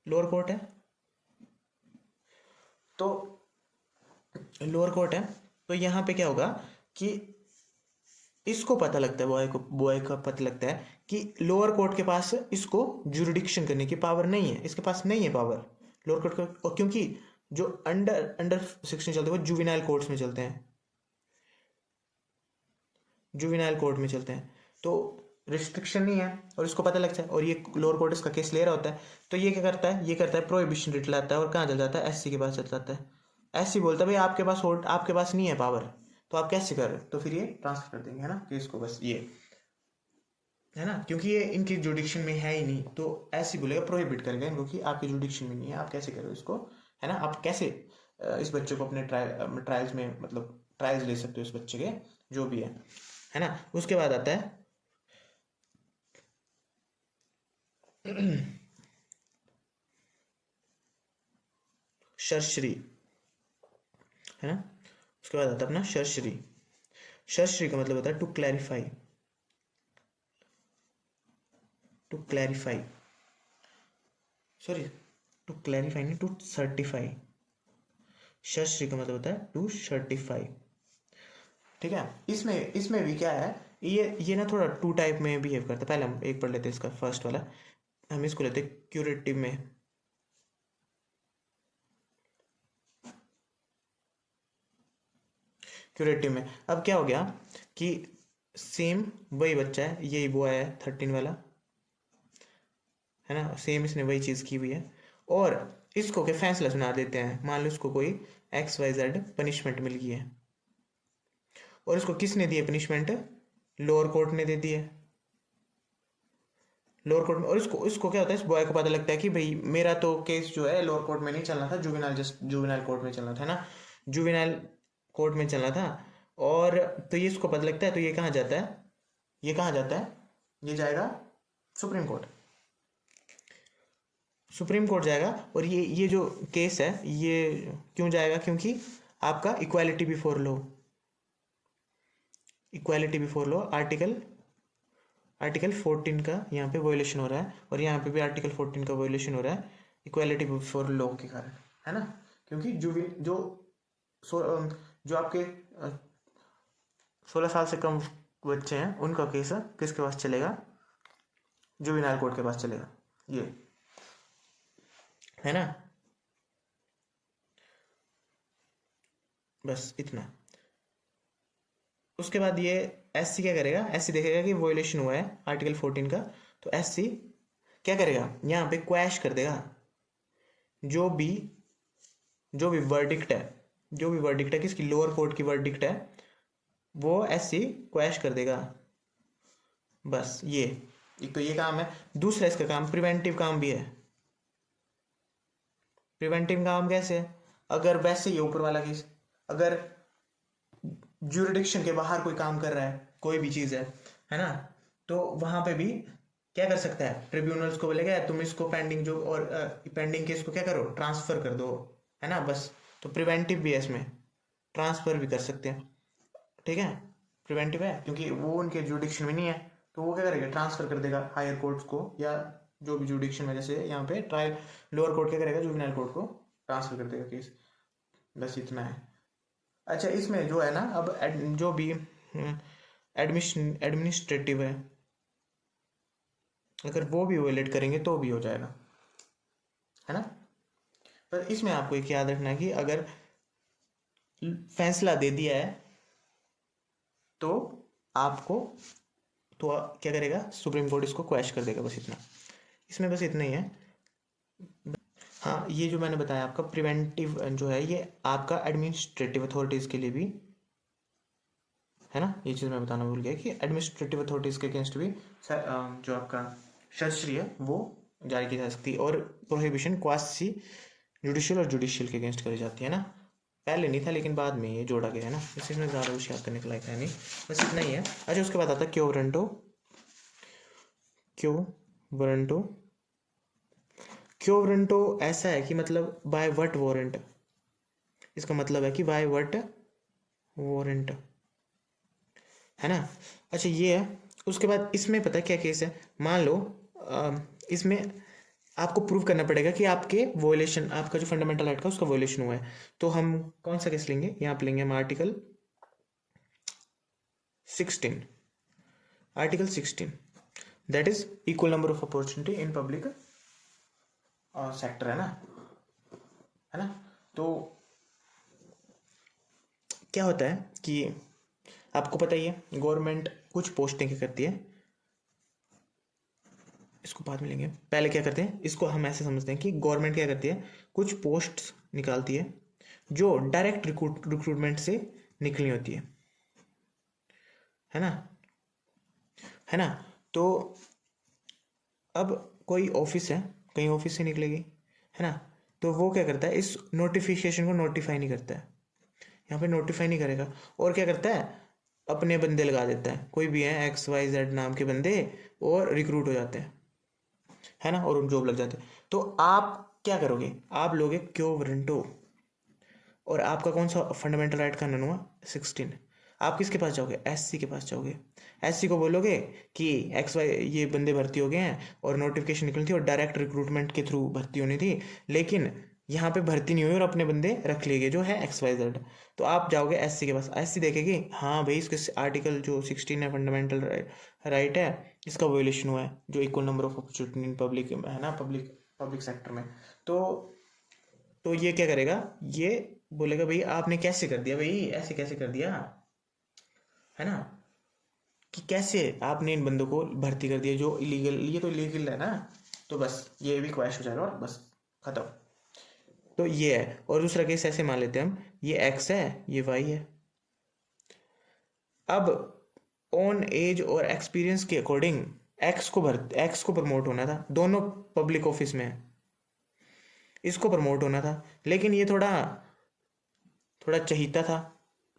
लोअर कोर्ट है, तो लोअर कोर्ट है, तो यहाँ पे क्या होगा कि इसको पता लगता है, बॉय का पता लगता है कि लोअर कोर्ट के पास इसको जुरिडिक्शन करने की पावर नहीं है, इसके पास नहीं है पावर लोअर कोर्ट का, और क्योंकि जो अंडर 16 चलते हैं वो जुवेनाइल कोर्ट्स में चलते हैं, जुवेनाइल कोर्ट में चलते हैं, तो रिस्ट्रिक्शन नहीं है, और इसको पता लगता है, और ये लोअर कोर्ट इसका केस ले रहा होता है, तो ये क्या करता है, ये करता है प्रोहिबिशन रिट लाता है, और कहाँ चल जाता है, एससी के पास चल जाता है। एससी बोलता है भाई आपके पास नहीं है पावर, तो आप कैसे कर रहे हो, तो फिर ये ट्रांसफर कर देंगे, है ना, केस को, बस ये है ना, क्योंकि ये इनकी जुडिक्शन में है ही नहीं, तो ऐसे बोलेगा, प्रोहिबिट करेगा इनको कि आपकी जुडिक्शन में नहीं है, आप कैसे करो इसको, है ना, आप कैसे इस बच्चे को अपने ट्रायल्स में, मतलब ट्रायल्स ले सकते हो इस बच्चे के, जो भी है। है ना। उसके बाद आता है शर्श्री, है ना। उसके बाद आता है अपना शर्श्री। शर्श्री का मतलब होता है to clarify, to clarify, sorry to clarify नहीं, टू सर्टिफाई। शर्श्री का मतलब होता है टू सर्टिफाई, ठीक है। इसमें इसमें भी क्या है, ये ना थोड़ा टू टाइप में बिहेव करता है। पहले हम एक पढ़ लेते हैं इसका फर्स्ट वाला, हम इसको लेते हैं क्यूरेटिव में। क्यूरेटिव में अब क्या हो गया कि सेम वही बच्चा है, यही बॉय है 13 वाला, है ना। सेम इसने वही चीज़ की हुई है और इसको क्या फैसला सुना देते हैं। मान लो इसको कोई XYZ पनिशमेंट मिल गई है और इसको किसने दी है पनिशमेंट, लोअर कोर्ट ने दे दी है, लोअर कोर्ट में। और इसको क्या होता है, इस बॉय को पता लगता है कि भाई मेरा तो केस जो है लोअर कोर्ट में नहीं चलना था, जुवेनाइल कोर्ट में चलना था ना, जुवेनाइल कोर्ट में चलना था। और तो ये इसको पता लगता है, तो ये कहाँ जाता है, ये कहाँ जाता है, ये जाएगा सुप्रीम कोर्ट, सुप्रीम कोर्ट जाएगा। और ये जो केस है ये क्यों जाएगा, क्योंकि आपका equality before law, equality before law article 14 का यहाँ पे वोलेशन हो रहा है और यहाँ पे भी आर्टिकल 14 का वोलेशन हो रहा है इक्वालिटी बिफोर लॉ के कारण, है ना। क्योंकि जो आपके 16 साल से कम बच्चे हैं उनका केस किसके पास चलेगा, जुवेनाइल कोर्ट के पास चलेगा, ये है ना। बस इतना। उसके बाद ये SC क्या करेगा, SC देखेगा कि वोलेशन हुआ है आर्टिकल 14 का, तो SC क्या करेगा, यहाँ पे क्वैश कर देगा जो भी वर्डिक्ट है, जो भी वर्डिक्ट है किसकी, लोअर कोर्ट की वर्डिक्ट है, वो SC क्वैश कर देगा। बस ये एक तो ये काम है। दूसरा इसका काम प्रिवेंटिव काम भी है। प्रिवेंटिव काम कैसे है, अगर वैसे ही ऊपर वाला केस, अगर ज्यूरिडिक्शन के बाहर कोई काम कर रहा है, कोई भी चीज़ है ना, तो वहां पे भी क्या कर सकता है, ट्रिब्यूनल्स को बोलेगा तुम इसको पेंडिंग जो और पेंडिंग केस को क्या करो, ट्रांसफर कर दो, है ना। बस तो प्रिवेंटिव भी है, इसमें ट्रांसफर भी कर सकते हैं, ठीक है। प्रिवेंटिव है क्योंकि वो उनके जुडिक्शन में नहीं है, तो वो क्या करेगा, ट्रांसफर कर देगा हायर कोर्ट्स को, या जो भी जुडिक्शन में, जैसे यहाँ पे ट्रायल लोअर कोर्ट क्या करेगा, जुवेनाइल कोर्ट को ट्रांसफर कर देगा केस। बस इतना है। अच्छा इसमें जो है ना, अब जो भी एडमिनिस्ट्रेटिव है, अगर वो भी वोलेट करेंगे तो भी हो जाएगा, है ना। पर इसमें आपको एक याद रखना है कि अगर फैसला दे दिया है तो आपको तो क्या करेगा, सुप्रीम कोर्ट इसको क्वैश कर देगा, बस इतना। इसमें बस इतना ही है। हाँ ये जो मैंने बताया आपका प्रिवेंटिव जो है, ये आपका एडमिनिस्ट्रेटिव अथॉरिटीज़ के लिए भी है ना। ये चीज़ मैं बताना भूल गया कि एडमिनिस्ट्रेटिव अथॉरिटीज़ के अगेंस्ट भी जो आपका शस्त्री है वो जारी की जा सकती है, और प्रोहिबिशन क्वासी जुडिशियल और जुडिशियल के अगेंस्ट करी जाती है ना। पहले नहीं था लेकिन बाद में ये जोड़ा गया है ना, इसमें ज़्यादा होशियार करने का लायक है नहीं, बस इतना ही है। अच्छा उसके बाद आता है क्यो वारंटो। क्यो वारंटो ऐसा है कि मतलब बाय व्हाट वारंट, इसका मतलब है कि बाय व्हाट वारंट, है ना। अच्छा ये है। उसके बाद इसमें पता है क्या केस है, मान लो इसमें आपको प्रूव करना पड़ेगा कि आपके वोलेशन, आपका जो फंडामेंटल राइट का उसका वोलेशन हुआ है। तो हम कौन सा केस लेंगे, यहाँ पे लेंगे हम article 16 that is equal number of opportunity in public sector, है ना। तो क्या होता है कि आपको पता ही है गवर्नमेंट कुछ पोस्टें क्या करती है, इसको बाद में लेंगे, पहले क्या करते हैं, इसको हम ऐसे समझते हैं कि गवर्नमेंट क्या करती है, कुछ पोस्ट्स निकालती है जो डायरेक्ट रिक्रूटमेंट से निकलनी होती है ना, तो अब कोई ऑफिस है, कहीं ऑफिस से निकलेगी, है ना। तो वो क्या करता है, इस नोटिफिकेशन को नोटिफाई नहीं करता है, यहाँ पे नोटिफाई नहीं करेगा, और क्या करता है अपने बंदे लगा देता है, कोई भी है XYZ नाम के बंदे, और रिक्रूट हो जाते हैं, है ना, और उन जॉब लग जाते हैं। तो आप क्या करोगे, आप लोगे क्यो वारंटो, और आपका कौन सा फंडामेंटल राइट का नन हुआ 16। आप किसके पास जाओगे, SC के पास जाओगे, SC को बोलोगे कि XY ये बंदे भर्ती हो गए हैं, और नोटिफिकेशन निकली थी और डायरेक्ट रिक्रूटमेंट के थ्रू भर्ती होनी थी, लेकिन यहाँ पे भर्ती नहीं हुई और अपने बंदे रख लिए गए जो है XYZ। तो आप जाओगे SC के पास, SC देखेगी हाँ भाई इसके आर्टिकल जो 16 है फंडामेंटल राइट है, इसका वोलेशन हुआ है, जो equal number of opportunity in public है ना, पब्लिक सेक्टर में। तो ये क्या करेगा, ये बोलेगा भाई आपने कैसे कर दिया, भाई ऐसे कैसे कर दिया, है ना, कि कैसे आपने इन बंदों को भर्ती कर दिया जो इलीगल, ये तो इलीगल है ना, तो बस ये भी क्वैश हो जाएगा और बस खत्म। तो ये है। और दूसरा केस ऐसे मान लेते हैं हम, ये X है, ये Y है। अब ऑन एज और एक्सपीरियंस के अकॉर्डिंग X को प्रमोट होना था, दोनों पब्लिक ऑफिस में है, इसको प्रमोट होना था, लेकिन ये थोड़ा चहीता था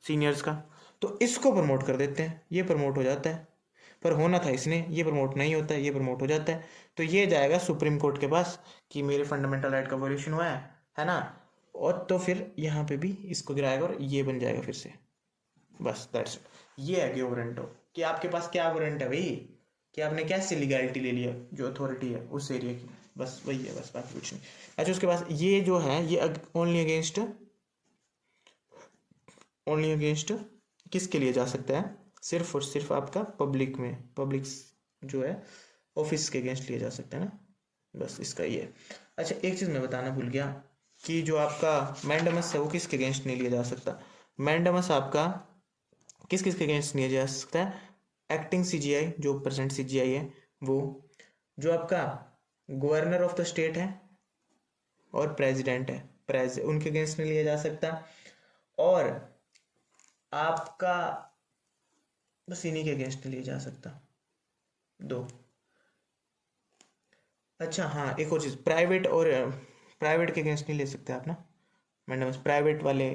सीनियर्स का, तो इसको प्रमोट कर देते हैं, ये प्रमोट हो जाता है, पर होना था इसने, ये प्रमोट नहीं होता है, ये प्रमोट हो जाता है। तो ये जाएगा सुप्रीम कोर्ट के पास कि मेरे फंडामेंटल राइट का वोल्यूशन हुआ है ना, और तो फिर यहाँ पे भी इसको गिराएगा और ये बन जाएगा फिर से, बस दैट्स इट। ये है कि वारंट कि आपके पास क्या वारंट है भाई, कि आपने कैसे लीगैलिटी ले लिया जो अथॉरिटी है उस एरिया की, बस वही है, बस बाकी कुछ नहीं। अच्छा, उसके पास ये जो है ये ओनली अगेंस्ट किसके लिए जा सकता है, सिर्फ और सिर्फ आपका पब्लिक जो है ऑफिस के अगेंस्ट लिया जा सकता है ना, बस इसका ये है। अच्छा, एक चीज़ मैं बताना भूल गया कि जो आपका मैंडेमस है वो किसके अगेंस्ट नहीं लिया जा सकता। मैंडेमस आपका किस किस के अगेंस्ट नहीं लिया जा सकता है, एक्टिंग CGI जो प्रेजेंट CGI है वो, जो आपका गवर्नर ऑफ द स्टेट है और प्रेसिडेंट है, उनके अगेंस्ट नहीं लिया जा सकता, और आपका बस इन्हीं के अगेंस्ट नहीं लिया जा सकता, दो। अच्छा हाँ, एक और चीज़, प्राइवेट के अगेंस्ट नहीं ले सकते आप ना मैंडेमस, प्राइवेट वाले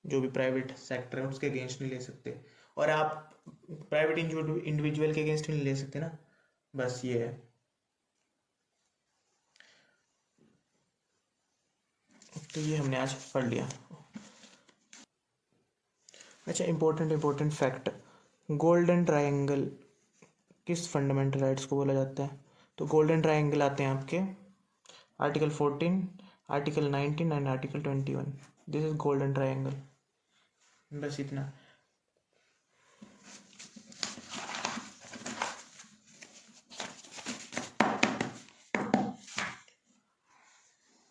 जो भी प्राइवेट सेक्टर है उसके अगेंस्ट नहीं ले सकते, और आप प्राइवेट इंडिविजुअल के अगेंस्ट भी नहीं ले सकते ना, बस ये है। तो ये हमने आज पढ़ लिया। अच्छा, इम्पोर्टेंट फैक्ट, गोल्डन ट्रायंगल किस फंडामेंटल राइट्स को बोला जाता है, तो गोल्डन ट्रायंगल आते हैं आपके article 14, article 19 and article 21, this is golden triangle, बस इतना।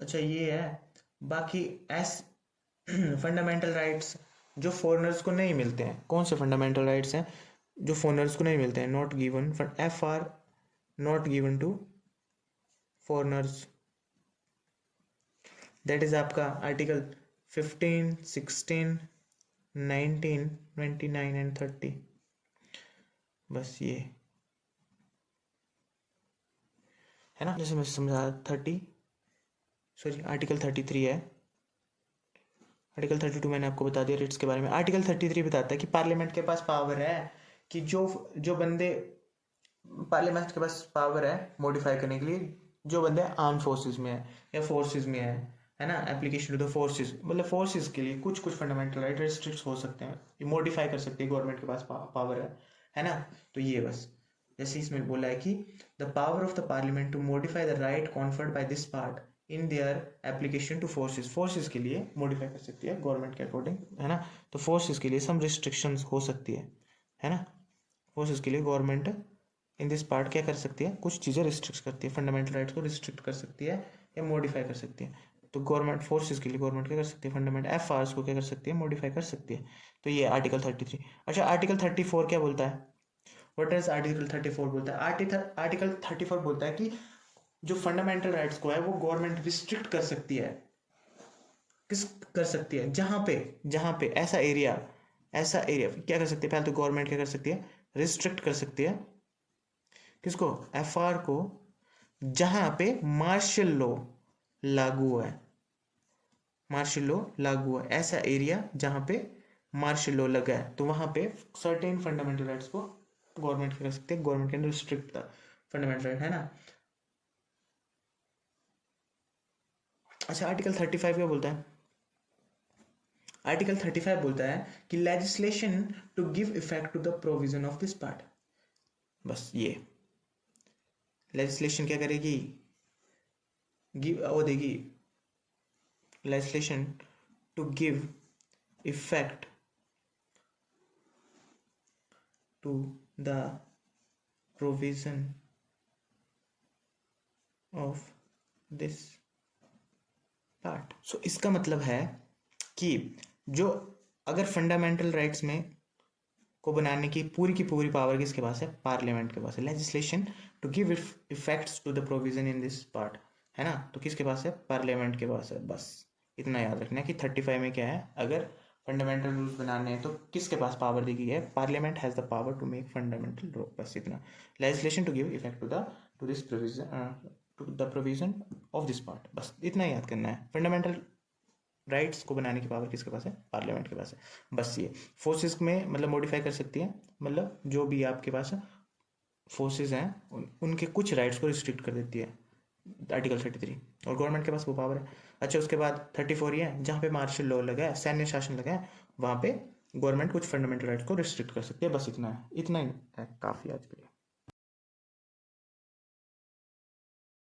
अच्छा, ये है, बाकी फंडामेंटल राइट्स जो फॉरेनर्स को नहीं मिलते हैं, कौन से फंडामेंटल राइट्स हैं जो फॉरेनर्स को नहीं मिलते हैं, not given, FR not given to foreigners, that is आपका आर्टिकल 15, 16, 19, 29 एंड 30, बस ये है ना, जैसे मैं समझा, आर्टिकल 33 है, आर्टिकल 32 मैंने आपको बता दिया रिट्स के बारे में। आर्टिकल 33 बताता है कि पार्लियामेंट के पास पावर है कि जो बंदे, पार्लियामेंट के पास पावर है मॉडिफाई करने के लिए जो बंदे आर्म फोर्सेस में है या फोर्सेस में है ना, एप्लीकेशन टू द फोर्सेस, मतलब फोर्सेस के लिए कुछ फंडामेंटल राइट रिस्ट्रिक्ट हो सकते हैं, ये मॉडिफाई कर सकते हैं, गवर्नमेंट के पास पावर है ना। तो ये बस जैसे इसमें बोला है कि the power of the parliament to modify the right conferred by this part in their application to forces के लिए मॉडिफाई कर सकती है गवर्नमेंट के अकॉर्डिंग, है ना। तो फोर्सेस के लिए सम रिस्ट्रिक्शंस हो सकती है ना, फोर्सेस के लिए गवर्नमेंट इन दिस पार्ट क्या कर सकती है, कुछ चीज़ें रिस्ट्रिक्ट करती है, फंडामेंटल राइट्स को रिस्ट्रिक्ट कर सकती है या मॉडिफाई कर सकती है। तो गवर्नमेंट फोर्सेस के लिए गवर्नमेंट क्या कर सकती है, फंडामेंटल FRs को क्या कर सकती है, मॉडिफाई कर सकती है। तो ये आर्टिकल 33। अच्छा, आर्टिकल 34 क्या बोलता है, व्हाट इज आर्टिकल 34 बोलता है, आर्टिकल 34 बोलता है कि जो फंडामेंटल राइट्स को है वो गवर्नमेंट रिस्ट्रिक्ट कर सकती है, किस कर सकती है, जहां पे ऐसा एरिया क्या कर सकती है, पहले तो गवर्नमेंट क्या कर सकती है, रिस्ट्रिक्ट कर सकती है किसको, FR को, जहां पे मार्शल लॉ लागू है, ऐसा एरिया जहां पे मार्शल लॉ लगा है तो वहाँ पे सर्टेन फंडामेंटल राइट्स को गवर्नमेंट कर सकते हैं, government can restrict the fundamental right, है ना। अच्छा, आर्टिकल 35 क्या बोलता है? आर्टिकल 35 बोलता है कि legislation to give effect to the provision of this part. बस ये लेजिस्लेशन क्या करेगी? गिव वो देगी, legislation to give effect to the provision of this part. So इसका मतलब है कि जो अगर फंडामेंटल राइट्स में को बनाने की पूरी पावर किसके पास है? पार्लियामेंट के पास है। Legislation to give effects to the provision in this part, है ना, तो किसके पास है? पार्लियामेंट के पास है। बस इतना याद रखना है कि 35 में क्या है, अगर फंडामेंटल रूल्स बनाने हैं तो किसके पास पावर दी गई है? Parliament has the power to make fundamental rule. बस इतना। Legislation to give effect to this provision to the provision of this part, बस इतना याद करना है। फंडामेंटल राइट्स को बनाने की पावर किसके पास है? पार्लियामेंट के पास है। बस ये फोर्सेस में मतलब मॉडिफाई कर सकती है, मतलब जो भी आपके पास फोर्सेस हैं उनके कुछ राइट्स को रिस्ट्रिक्ट कर देती है आर्टिकल 33, और गवर्नमेंट के पास वो पावर है। अच्छा, उसके बाद 34 ये है जहाँ पे मार्शल लॉ लगा है, सैन्य शासन लगा है, वहाँ पे गवर्नमेंट कुछ फंडामेंटल राइट्स को रिस्ट्रिक्ट कर सकती है। बस इतना है, इतना ही है काफ़ी आज के लिए।